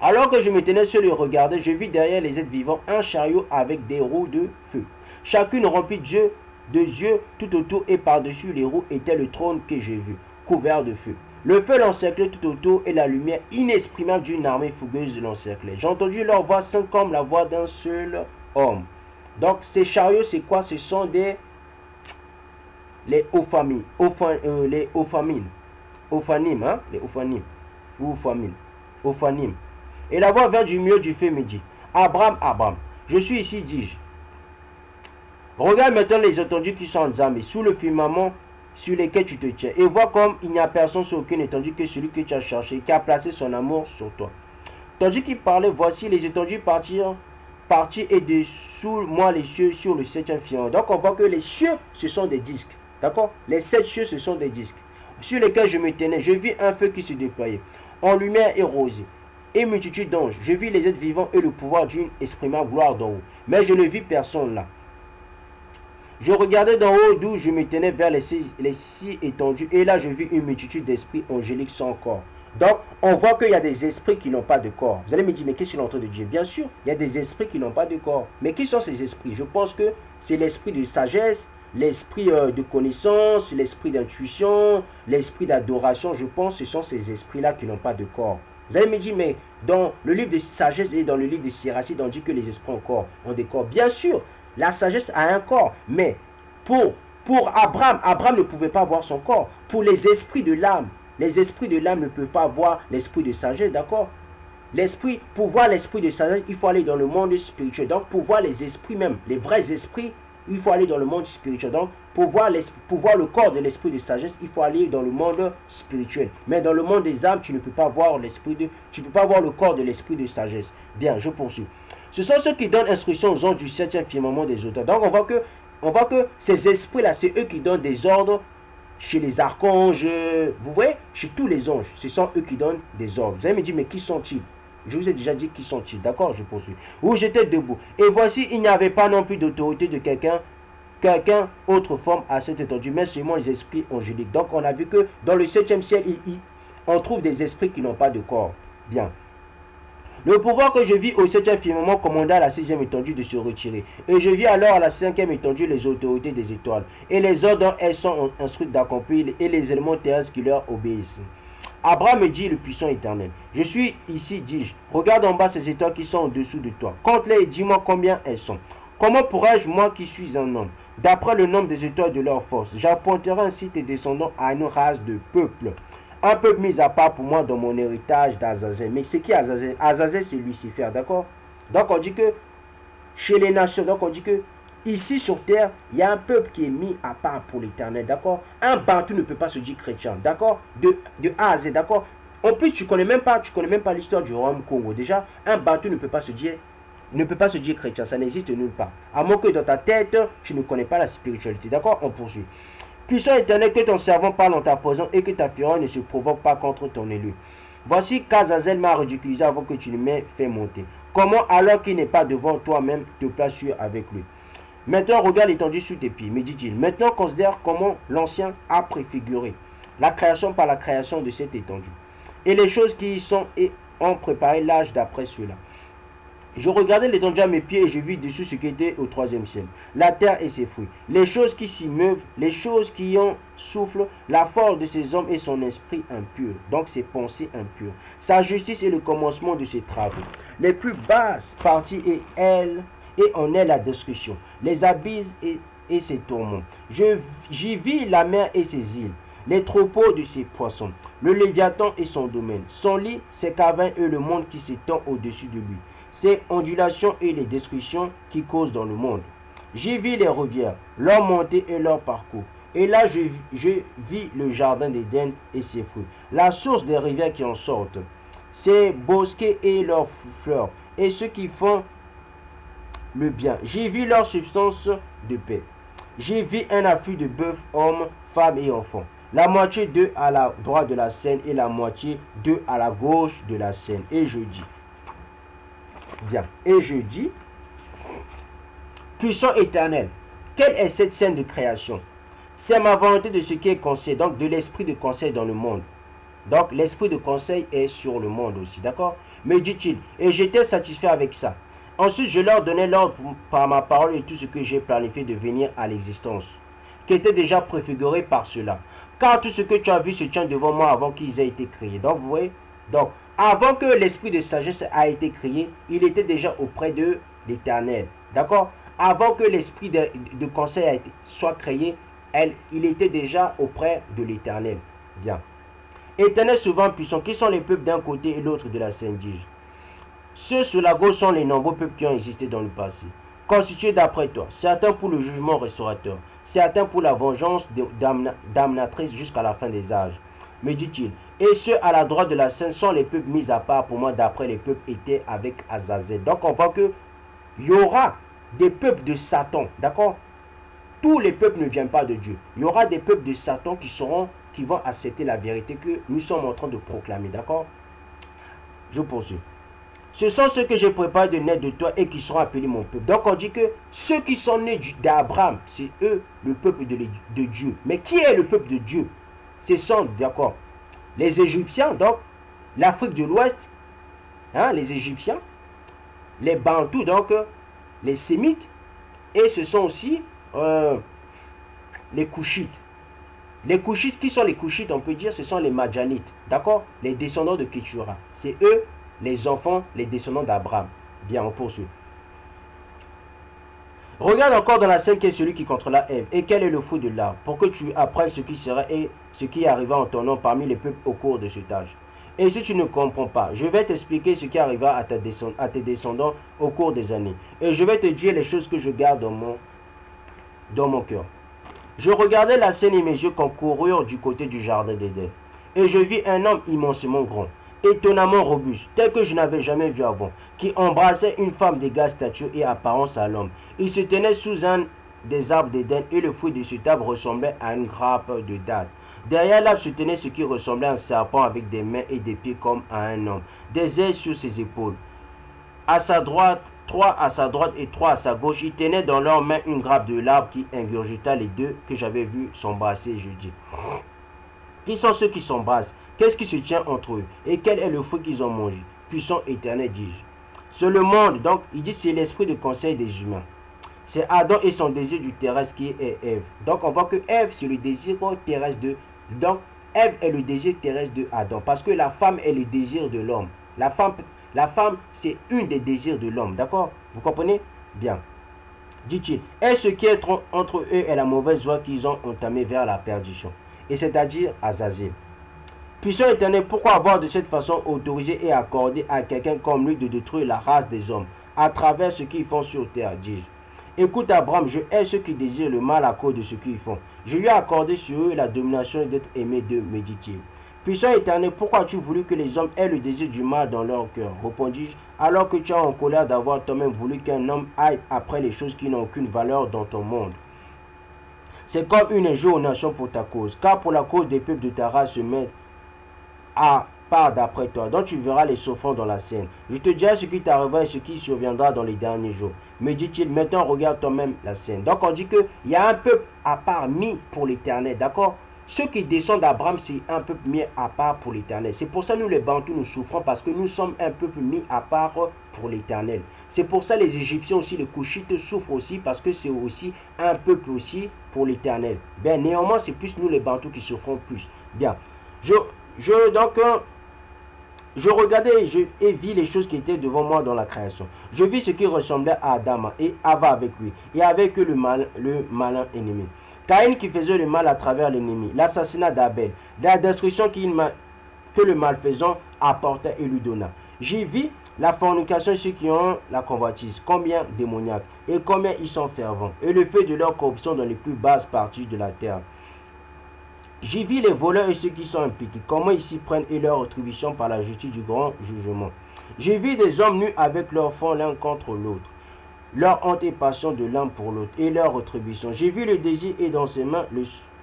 Alors que je me tenais seul et regardais, je vis derrière les êtres vivants un chariot avec des roues de feu. Chacune remplie de yeux tout autour et par-dessus les roues était le trône que j'ai vu, couvert de feu. Le feu l'encerclait tout autour et la lumière inexprimable d'une armée fougueuse l'encerclait. J'ai entendu leur voix sans comme la voix d'un seul homme. Donc ces chariots, c'est quoi? Ce sont les Ophanim, les Ophanim, hein? Les Ophanim, ou Ophanim, Ophanim. Et la voix vint du milieu du feu me dit, Abraham, Abraham, je suis ici, dis-je. Regarde maintenant les étendues qui sont en Zambie, sous le firmament sur lesquels tu te tiens, et vois comme il n'y a personne sur aucune étendue que celui que tu as cherché, qui a placé son amour sur toi. Tandis qu'il parlait, voici les étendues partir et dessous moi les cieux sur le septième firmament. Donc on voit que les cieux, ce sont des disques. D'accord? Les sept cieux, ce sont des disques. Sur lesquels je me tenais, je vis un feu qui se déployait, en lumière et rosée, et multitude d'anges. Je vis les êtres vivants et le pouvoir d'une exprimant gloire d'en haut. Mais je ne vis personne là. Je regardais d'en haut d'où je me tenais vers les six étendues, et là je vis une multitude d'esprits angéliques sans corps. Donc, on voit qu'il y a des esprits qui n'ont pas de corps. Vous allez me dire, mais qu'est-ce qu'il est en train de dire? Bien sûr, il y a des esprits qui n'ont pas de corps. Mais qui sont ces esprits? Je pense que c'est l'esprit de sagesse, l'esprit de connaissance, l'esprit d'intuition, l'esprit d'adoration. Je pense que ce sont ces esprits-là qui n'ont pas de corps. Vous allez me dire, mais dans le livre de sagesse et dans le livre de Siracide, on dit que les esprits ont des corps. Bien sûr, la sagesse a un corps, mais pour Abraham, Abraham ne pouvait pas voir son corps. Pour les esprits de l'âme ne peuvent pas voir l'esprit de sagesse, d'accord? Pour voir l'esprit de sagesse, il faut aller dans le monde spirituel. Donc, pour voir les esprits même, les vrais esprits, il faut aller dans le monde spirituel. Donc, pour voir le corps de l'esprit de sagesse, il faut aller dans le monde spirituel. Mais dans le monde des âmes, tu ne peux pas voir le corps de l'esprit de sagesse. Bien, je poursuis. Ce sont ceux qui donnent instruction aux anges du septième firmament des auteurs. Donc, on voit que ces esprits-là, c'est eux qui donnent des ordres chez les archanges, vous voyez, chez tous les anges. Ce sont eux qui donnent des ordres. Vous allez me dire, mais qui sont-ils? Je vous ai déjà dit qui sont-ils, d'accord? Je poursuis. Où j'étais debout. Et voici, il n'y avait pas non plus d'autorité de quelqu'un autre forme à cette étendue, mais seulement les esprits angéliques. Donc, on a vu que dans le septième ciel, on trouve des esprits qui n'ont pas de corps. Bien. Le pouvoir que je vis au septième firmament commanda à la sixième étendue de se retirer. Et je vis alors à la cinquième étendue les autorités des étoiles, et les ordres dont elles sont instruites d'accomplir, et les éléments terrestres qui leur obéissent. Abraham me dit, le puissant éternel, je suis ici, dis-je, regarde en bas ces étoiles qui sont au-dessous de toi. Compte-les et dis-moi combien elles sont. Comment pourrais-je, moi qui suis un homme, d'après le nombre des étoiles de leur force, j'appointerai ainsi tes descendants à une race de peuple, un peuple mis à part pour moi dans mon héritage d'Azazel. Mais c'est qui Azazel? Azazel, c'est Lucifer, d'accord? Donc on dit que chez les nations, donc on dit que ici sur terre, il y a un peuple qui est mis à part pour l'éternel, d'accord? Un bantou ne peut pas se dire chrétien, d'accord? De A à Z, d'accord? En plus, tu connais même pas l'histoire du royaume Congo. Déjà, un bantou ne peut pas se dire chrétien, ça n'existe nulle part. À moins que dans ta tête, tu ne connais pas la spiritualité, d'accord? On poursuit. Puissant éternel, que ton servant parle en ta présence et que ta fureur ne se provoque pas contre ton élu. Voici qu'Azazel m'a ridiculisé avant que tu ne m'aies fait monter. Comment, alors qu'il n'est pas devant toi-même, te places-tu avec lui? Maintenant, regarde l'étendue sous tes pieds, me dit-il. Maintenant, considère comment l'ancien a préfiguré la création par la création de cette étendue, et les choses qui y sont et ont préparé l'âge d'après cela. Je regardais l'étendue à mes pieds et je vis dessus ce qui était au troisième ciel, la terre et ses fruits, les choses qui s'y meuvent, les choses qui en soufflent, la force de ses hommes et son esprit impur, donc ses pensées impures, sa justice et le commencement de ses travaux. Les plus basses parties et en est la destruction, les abysses et ses tourments. J'y vis la mer et ses îles, les troupeaux de ses poissons, le Léviathan et son domaine, son lit, ses cavernes et le monde qui s'étend au-dessus de lui, ses ondulations et les destructions qui causent dans le monde. J'y vis les rivières, leur montée et leur parcours. Et là, je vis le jardin d'Éden et ses fruits, la source des rivières qui en sortent, ses bosquets et leurs fleurs, et ceux qui font le bien. J'y vis leur substance de paix. J'y vis un afflux de bœufs, hommes, femmes et enfants. La moitié d'eux à la droite de la Seine et la moitié d'eux à la gauche de la Seine. Et je dis, bien, et je dis, puissant éternel, quelle est cette scène de création? C'est ma volonté de ce qui est conseil, donc de l'esprit de conseil dans le monde. Donc l'esprit de conseil est sur le monde aussi, d'accord? Me dit-il, et j'étais satisfait avec ça. Ensuite, je leur donnais l'ordre par ma parole et tout ce que j'ai planifié de venir à l'existence, qui était déjà préfiguré par cela. Car tout ce que tu as vu se tient devant moi avant qu'ils aient été créés. Donc, vous voyez, donc, avant que l'esprit de sagesse a été créé, il était déjà auprès de l'Éternel. D'accord? Avant que l'esprit de conseil soit créé, il était déjà auprès de l'Éternel. Bien. Éternel souvent puissant, qui sont les peuples d'un côté et l'autre de la Sainte-Dige. Ceux sur la gauche sont les nombreux peuples qui ont existé dans le passé, constitués d'après toi, certains pour le jugement restaurateur, certains pour la vengeance damnatrice jusqu'à la fin des âges. Me dit-il, et ceux à la droite de la scène sont les peuples mis à part pour moi d'après les peuples étaient avec Azazel. Donc on voit que il y aura des peuples de Satan, d'accord? Tous les peuples ne viennent pas de Dieu. Il y aura des peuples de Satan qui vont accepter la vérité que nous sommes en train de proclamer, d'accord? Je poursuis. Ce sont ceux que je prépare de naître de toi et qui seront appelés mon peuple. Donc on dit que ceux qui sont nés d'Abraham, c'est eux le peuple de Dieu. Mais qui est le peuple de Dieu? Ce sont, d'accord, les Égyptiens, donc l'Afrique de l'Ouest, hein, les Égyptiens, les Bantous, donc les Sémites, et ce sont aussi les Couchites. Les Couchites, qui sont les Couchites? On peut dire ce sont les Madjanites, d'accord, les descendants de Kétura. C'est eux les enfants, les descendants d'Abraham. Bien, on poursuit. Regarde encore dans la scène qui est celui qui contrôla Ève. Et quel est le fruit de l'arbre? Pour que tu apprennes ce qui sera et ce qui arriva en ton nom parmi les peuples au cours de cet âge. Et si tu ne comprends pas, je vais t'expliquer ce qui arriva à tes descendants au cours des années. Et je vais te dire les choses que je garde dans mon cœur. Je regardais la scène et mes yeux concoururent du côté du jardin d'Éden. Et je vis un homme immensement grand, étonnamment robuste, tel que je n'avais jamais vu avant, qui embrassait une femme d'égale stature et apparence à l'homme. Il se tenait sous un des arbres d'Éden et le fruit de cet arbre ressemblait à une grappe de date. Derrière l'arbre se tenait ce qui ressemblait à un serpent avec des mains et des pieds comme à un homme, des ailes sur ses épaules. À sa droite, 3 à sa droite et 3 à sa gauche, ils tenaient dans leurs mains une grappe de l'arbre qui ingurgita les deux que j'avais vus s'embrasser. Je dis, qui sont ceux qui s'embrassent? Qu'est-ce qui se tient entre eux? Et quel est le fruit qu'ils ont mangé? Puissant éternel, dis-je. C'est le monde, donc il dit c'est l'esprit de conseil des humains. C'est Adam et son désir du terrestre qui est Ève. Donc on voit que Ève c'est le désir terrestre de... Donc Ève est le désir terrestre de Adam. Parce que la femme est le désir de l'homme. La femme c'est une des désirs de l'homme. D'accord? Vous comprenez? Bien. Dit-il. Et ce qui est entre eux est la mauvaise voie qu'ils ont entamée vers la perdition. Et c'est-à-dire Azazel. Puissant éternel, pourquoi avoir de cette façon autorisé et accordé à quelqu'un comme lui de détruire la race des hommes à travers ce qu'ils font sur terre, dis-je. Écoute Abraham, je hais ceux qui désirent le mal à cause de ce qu'ils font. Je lui ai accordé sur eux la domination d'être aimé d'eux, me dit-il. Puissant éternel, pourquoi as-tu voulu que les hommes aient le désir du mal dans leur cœur, répondis-je, alors que tu as en colère d'avoir toi-même voulu qu'un homme aille après les choses qui n'ont aucune valeur dans ton monde. C'est comme une injure aux nations pour ta cause, car pour la cause des peuples de ta race se mettent à part d'après toi, donc tu verras les souffrants dans la scène. Je te dirai ce qui t'arrivera et ce qui surviendra dans les derniers jours. Me dit-il, maintenant regarde toi-même la scène. Donc on dit qu'il y a un peuple à part mis pour l'éternel, d'accord? Ceux qui descendent d'Abraham, c'est un peuple mis à part pour l'éternel. C'est pour ça que nous les Bantous, nous souffrons, parce que nous sommes un peuple mis à part pour l'éternel. C'est pour ça les Égyptiens aussi, les Couchites souffrent aussi, parce que c'est aussi un peuple aussi pour l'éternel. Bien, néanmoins, c'est plus nous les Bantous qui souffrons plus. Bien. Je regardais et vis les choses qui étaient devant moi dans la création. Je vis ce qui ressemblait à Adam et Ava avec lui, et avec eux le malin ennemi. Caïn qui faisait le mal à travers l'ennemi, l'assassinat d'Abel, la destruction que le malfaisant apportait et lui donna. J'y vis la fornication ceux qui ont la convoitise, combien démoniaques, et combien ils sont fervents, et le fait de leur corruption dans les plus basses parties de la terre. J'y vis les voleurs et ceux qui sont impliqués, comment ils s'y prennent et leur attribution par la justice du grand jugement. J'y vis des hommes nus avec leurs fonds l'un contre l'autre, leur honte et passion de l'un pour l'autre, et leur attribution. J'ai vu le désir et dans ses mains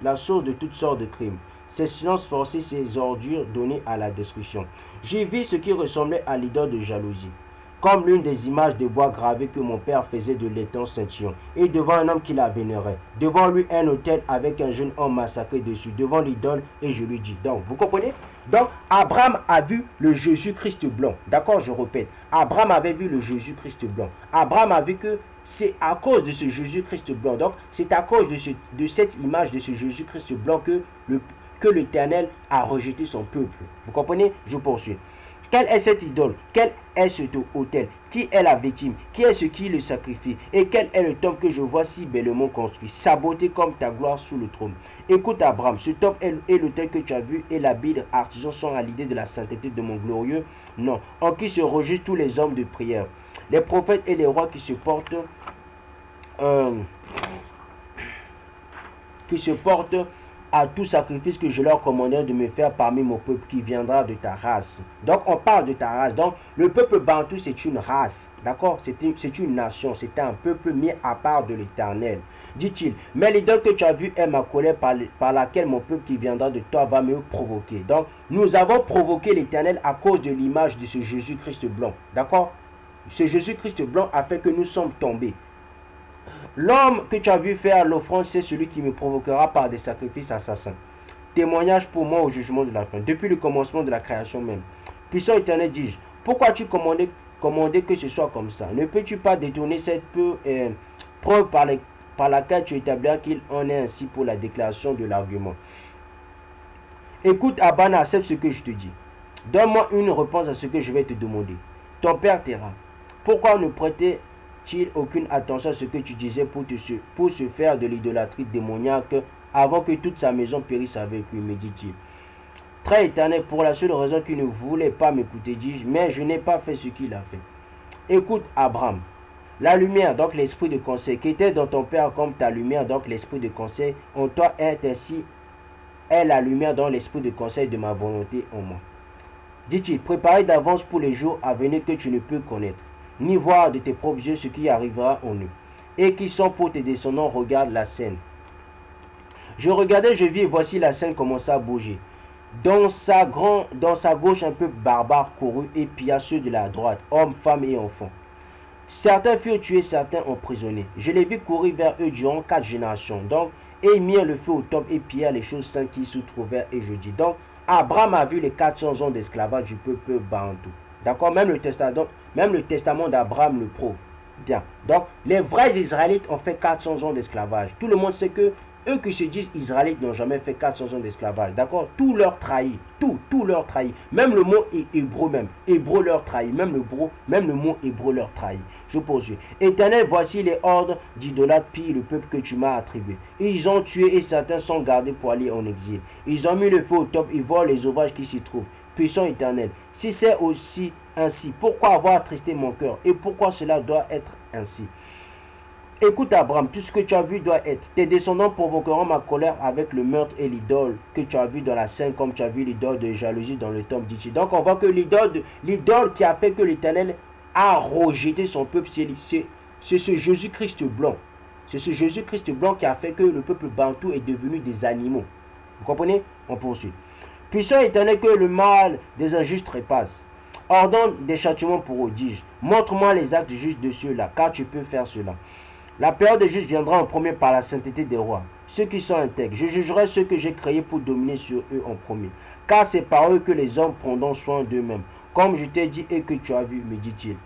la source de toutes sortes de crimes. Ces silences forcés, ces ordures données à la destruction. J'ai vu ce qui ressemblait à l'idole de jalousie, comme l'une des images de bois gravées que mon père faisait de l'étang Saint-Sion, et devant un homme qui la vénérait. Devant lui un autel avec un jeune homme massacré dessus, devant l'idole, et je lui dis. Donc, vous comprenez? Donc, Abraham a vu le Jésus-Christ blanc. D'accord, je répète. Abraham avait vu le Jésus-Christ blanc. Abraham a vu que c'est à cause de ce Jésus-Christ blanc. Donc, c'est à cause de cette image de ce Jésus-Christ blanc que l'Éternel a rejeté son peuple. Vous comprenez? Je poursuis. Quelle est cette idole? Quel est cet autel? Qui est la victime? Qui est ce qui le sacrifie? Et quel est le temple que je vois si bellement construit, saboté comme ta gloire sous le trône? Écoute Abraham, ce temple est l'autel que tu as vu et l'habile artisan sont à l'idée de la sainteté de mon glorieux nom, en qui se réjouissent tous les hommes de prière, les prophètes et les rois qui se portent à tout sacrifice que je leur commandais de me faire parmi mon peuple qui viendra de ta race. Donc on parle de ta race. Donc le peuple bantou c'est une race. D'accord? C'est une nation. C'est un peuple mis à part de l'Éternel. Dit-il, mais l'idole que tu as vue est ma colère par laquelle mon peuple qui viendra de toi va me provoquer. Donc nous avons provoqué l'Éternel à cause de l'image de ce Jésus-Christ blanc. D'accord? Ce Jésus-Christ blanc a fait que nous sommes tombés. L'homme que tu as vu faire l'offrande, c'est celui qui me provoquera par des sacrifices assassins. Témoignage pour moi au jugement de la fin, depuis le commencement de la création même. Puissant Éternel, dis-je, pourquoi as-tu commandé que ce soit comme ça? Ne peux-tu pas détourner cette preuve par laquelle tu établiras qu'il en est ainsi pour la déclaration de l'argument? Écoute, Abana, accepte ce que je te dis. Donne-moi une réponse à ce que je vais te demander. Ton père t'ira. Pourquoi ne prêtait-il aucune attention à ce que tu disais pour se faire de l'idolâtrie démoniaque avant que toute sa maison périsse avec lui, me dit-il. Très éternel, pour la seule raison qu'il ne voulait pas m'écouter, dis-je, mais je n'ai pas fait ce qu'il a fait. Écoute, Abraham, la lumière, donc l'esprit de conseil, qui était dans ton père comme ta lumière, donc l'esprit de conseil, en toi est la lumière dans l'esprit de conseil de ma volonté en moi. Dit-il, préparez d'avance pour les jours à venir que tu ne peux connaître, ni voir de tes propres yeux ce qui arrivera en eux. Et qui sont pour tes descendants, regarde la scène. Je regardais, je vis, et voici la scène commença à bouger. Dans sa gauche, un peuple barbare courut et pilla ceux de la droite, hommes, femmes et enfants. Certains furent tués, certains emprisonnés. Je les vis courir vers eux durant 4 générations. Donc, et ils mirent le feu au temple et pillèrent les choses saintes qui s'y trouvèrent. Et je dis, donc, Abraham a vu les 400 ans d'esclavage du peuple bantou. D'accord? Même le testament d'Abraham le prouve. Bien. Donc, les vrais Israélites ont fait 400 ans d'esclavage. Tout le monde sait que eux qui se disent Israélites n'ont jamais fait 400 ans d'esclavage. D'accord? Tout leur trahit. Tout leur trahit. Même le mot hébreu même. Hébreu leur trahit. Même le mot hébreu leur trahit. Je poursuis. Éternel, voici les ordres d'idolâtres pillent le peuple que tu m'as attribué. Ils ont tué et certains sont gardés pour aller en exil. Ils ont mis le feu au top, ils volent les ouvrages qui s'y trouvent. Puissant Éternel, si c'est aussi ainsi, pourquoi avoir attristé mon cœur? Et pourquoi cela doit être ainsi? Écoute Abraham, tout ce que tu as vu doit être. Tes descendants provoqueront ma colère avec le meurtre et l'idole que tu as vu dans la scène, comme tu as vu l'idole de jalousie dans le temple d'Ichi. Donc on voit que l'idole qui a fait que l'Éternel a rejeté son peuple, c'est ce Jésus-Christ blanc. C'est ce Jésus-Christ blanc qui a fait que le peuple bantou est devenu des animaux. Vous comprenez? On poursuit. Puissant Éternel, que le mal des injustes trépasse. Ordonne des châtiments pour eux, dis-je. Montre-moi les actes justes de ceux-là, car tu peux faire cela. La période des justes viendra en premier par la sainteté des rois, ceux qui sont intègres. Je jugerai ceux que j'ai créés pour dominer sur eux en premier. Car c'est par eux que les hommes prendront soin d'eux-mêmes. Comme je t'ai dit et que tu as vu, me dit-il.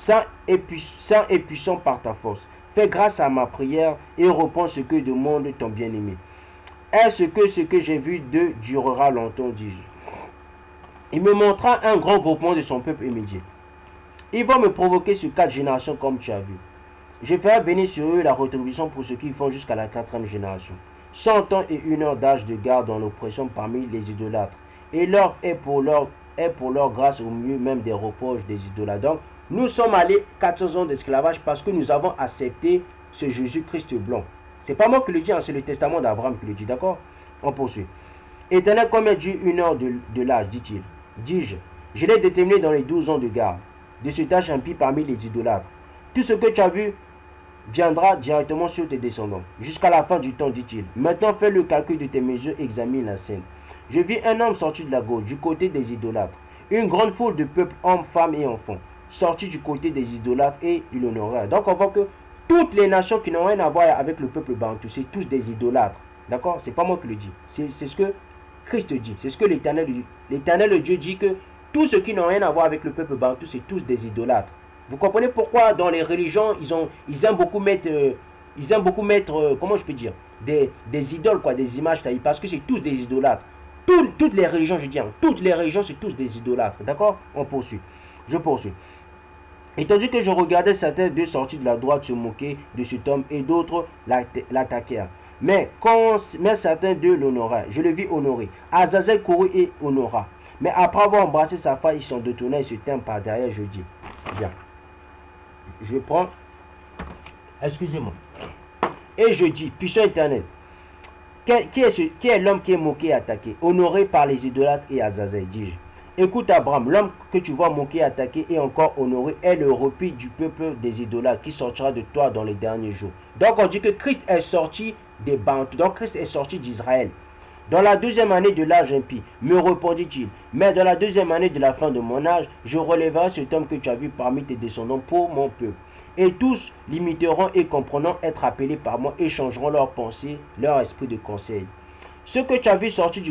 Saint et puissant par ta force. Fais grâce à ma prière et reprends ce que demande ton bien-aimé. Est-ce que ce que j'ai vu d'eux durera longtemps, dis-je. Il me montra un grand groupement de son peuple immédiat. Ils vont me provoquer sur 4 générations comme tu as vu. Je ferai bénir sur eux la rétribution pour ce qu'ils font jusqu'à la 4e génération. 100 ans et 1 heure d'âge de garde dans l'oppression parmi les idolâtres. Et leur est pour leur grâce au milieu même des reproches des idolâtres. Donc, nous sommes allés 400 ans d'esclavage parce que nous avons accepté ce Jésus-Christ blanc. C'est pas moi qui le dis, c'est le testament d'Abraham qui le dit, d'accord? On poursuit. Éternel, combien dure 1 heure de l'âge, dit-il. Dis-je, je l'ai déterminé dans les 12 ans de garde, de ce tâche impie parmi les idolâtres. Tout ce que tu as vu viendra directement sur tes descendants, jusqu'à la fin du temps, dit-il. Maintenant, fais le calcul de tes mesures, examine la scène. Je vis un homme sorti de la gauche, du côté des idolâtres. Une grande foule de peuples, hommes, femmes et enfants, sortis du côté des idolâtres et ils l'honorèrent. Donc on voit que toutes les nations qui n'ont rien à voir avec le peuple bantou, c'est tous des idolâtres. D'accord? C'est pas moi qui le dis. C'est ce que Christ dit. C'est ce que l'Éternel dit. L'Éternel Dieu dit que tous ceux qui n'ont rien à voir avec le peuple bantou, c'est tous des idolâtres. Vous comprenez pourquoi dans les religions, ils aiment beaucoup mettre, comment je peux dire, des idoles, quoi, des images taillées, parce que c'est tous des idolâtres. Toutes les religions, je dis, hein, toutes les religions, c'est tous des idolâtres. D'accord? On poursuit. Je poursuis. Et tandis que je regardais, certains d'eux sortis de la droite se moquer de cet homme et d'autres l'attaquèrent. Mais certains d'eux l'honoraient, je le vis honorer. Azazel courut et honora. Mais après avoir embrassé sa femme, il s'en détourna et se tint par derrière. Je dis, bien, je prends, excusez-moi. Et je dis, puissant éternel, qui est l'homme qui est moqué et attaqué, honoré par les idolâtres et Azazel, dis-je. Écoute Abraham, l'homme que tu vois moqué, attaqué et encore honoré est le repris du peuple des idolâtres qui sortira de toi dans les derniers jours. Donc on dit que Christ est sorti des Bantous, donc Christ est sorti d'Israël. Dans la deuxième année de l'âge impie, me répondit-il, mais dans la deuxième année de la fin de mon âge, je relèverai cet homme que tu as vu parmi tes descendants pour mon peuple. Et tous l'imiteront et comprendront être appelés par moi et changeront leur pensée, leur esprit de conseil. Ce que tu as vu sortir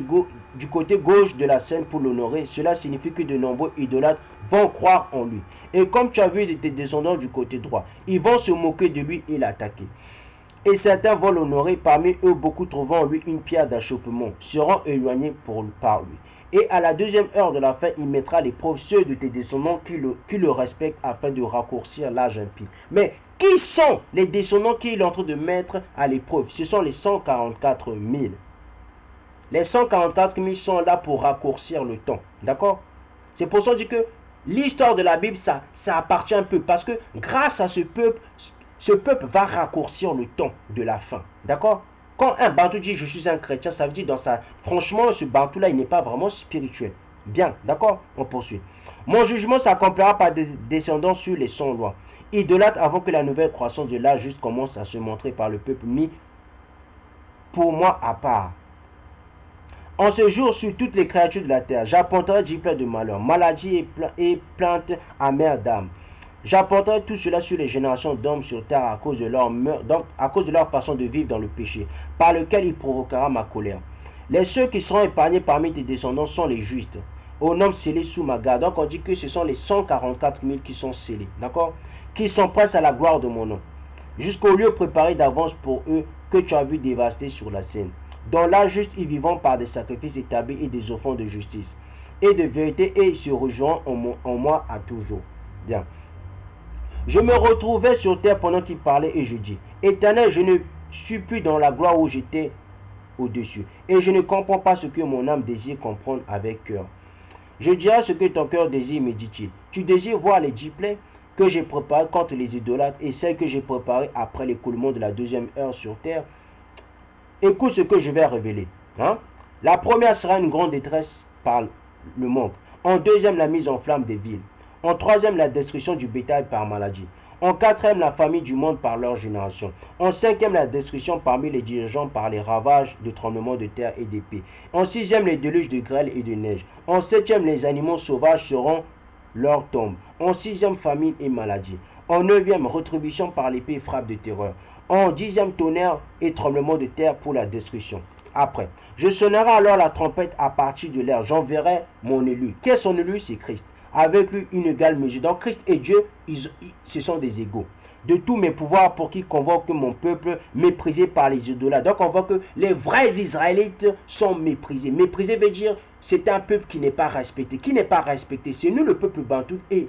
du côté gauche de la scène pour l'honorer, cela signifie que de nombreux idolâtres vont croire en lui. Et comme tu as vu tes descendants du côté droit, ils vont se moquer de lui et l'attaquer. Et certains vont l'honorer, parmi eux beaucoup trouvant en lui une pierre d'achoppement, seront éloignés par lui. Et à la deuxième heure de la fin, il mettra à l'épreuve ceux de tes descendants qui le respectent afin de raccourcir l'âge impie. Mais qui sont les descendants qu'il est en train de mettre à l'épreuve? Ce sont les 144 000. Les 144 000 sont là pour raccourcir le temps. D'accord? C'est pour ça que l'histoire de la Bible, ça appartient un peu. Parce que grâce à ce peuple va raccourcir le temps de la fin. D'accord? Quand un Bantou dit je suis un chrétien, ça veut dire franchement, ce Bantou-là, il n'est pas vraiment spirituel. Bien, d'accord? On poursuit. Mon jugement s'accomplira par des descendants sur les 100 lois. Idolâtres avant que la nouvelle croissance de l'âge juste commence à se montrer par le peuple mis pour moi à part. En ce jour, sur toutes les créatures de la terre, j'apporterai 10 plaies de malheur, maladie et plaintes amères d'âme. J'apporterai tout cela sur les générations d'hommes sur terre à cause de leur façon de vivre dans le péché, par lequel il provoquera ma colère. Les ceux qui seront épargnés parmi tes descendants sont les justes, aux noms scellés sous ma garde. Donc on dit que ce sont les 144 000 qui sont scellés, d'accord? Qui s'empressent à la gloire de mon nom, jusqu'au lieu préparé d'avance pour eux que tu as vu dévaster sur la scène. Dont là juste ils vivront par des sacrifices établis et des offrandes de justice et de vérité, et ils se rejoindront en moi à toujours. Bien. Je me retrouvais sur terre pendant qu'il parlait et je dis, Éternel, je ne suis plus dans la gloire où j'étais au-dessus, et je ne comprends pas ce que mon âme désire comprendre avec cœur. Je dirai ce que ton cœur désire, me dit-il. Tu désires voir les 10 plaies que j'ai préparées contre les idolâtres et celles que j'ai préparées après l'écoulement de la deuxième heure sur terre. Écoute ce que je vais révéler. La première sera une grande détresse par le manque. En deuxième, la mise en flamme des villes. En troisième, la destruction du bétail par maladie. En quatrième, la famille du monde par leur génération. En cinquième, la destruction parmi les dirigeants par les ravages de tremblements de terre et d'épée. En sixième, les déluges de grêle et de neige. En septième, les animaux sauvages seront leur tombe. En sixième, famine et maladie. En neuvième, rétribution par l'épée et frappe de terreur. En dixième, tonnerre et tremblement de terre pour la destruction. Après, je sonnerai alors la trompette à partir de l'air. J'enverrai mon élu. Qui est son élu? C'est Christ. Avec lui une égale mesure. Donc Christ et Dieu, ce sont des égaux. De tous mes pouvoirs pour qu'il convoque mon peuple méprisé par les idolâtres. Donc on voit que les vrais Israélites sont méprisés. Méprisé veut dire c'est un peuple qui n'est pas respecté. Qui n'est pas respecté? C'est nous le peuple bantou et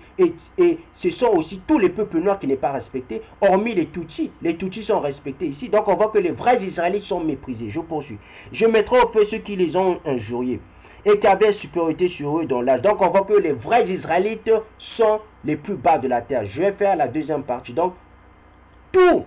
ce sont aussi tous les peuples noirs qui n'est pas respecté, hormis les Tutsis. Les Tutsis sont respectés ici. Donc on voit que les vrais Israélites sont méprisés. Je poursuis. Je mettrai au feu ceux qui les ont injuriés et qui avaient supériorité sur eux dans l'âge. Donc on voit que les vrais Israélites sont les plus bas de la terre. Je vais faire la deuxième partie. Donc tous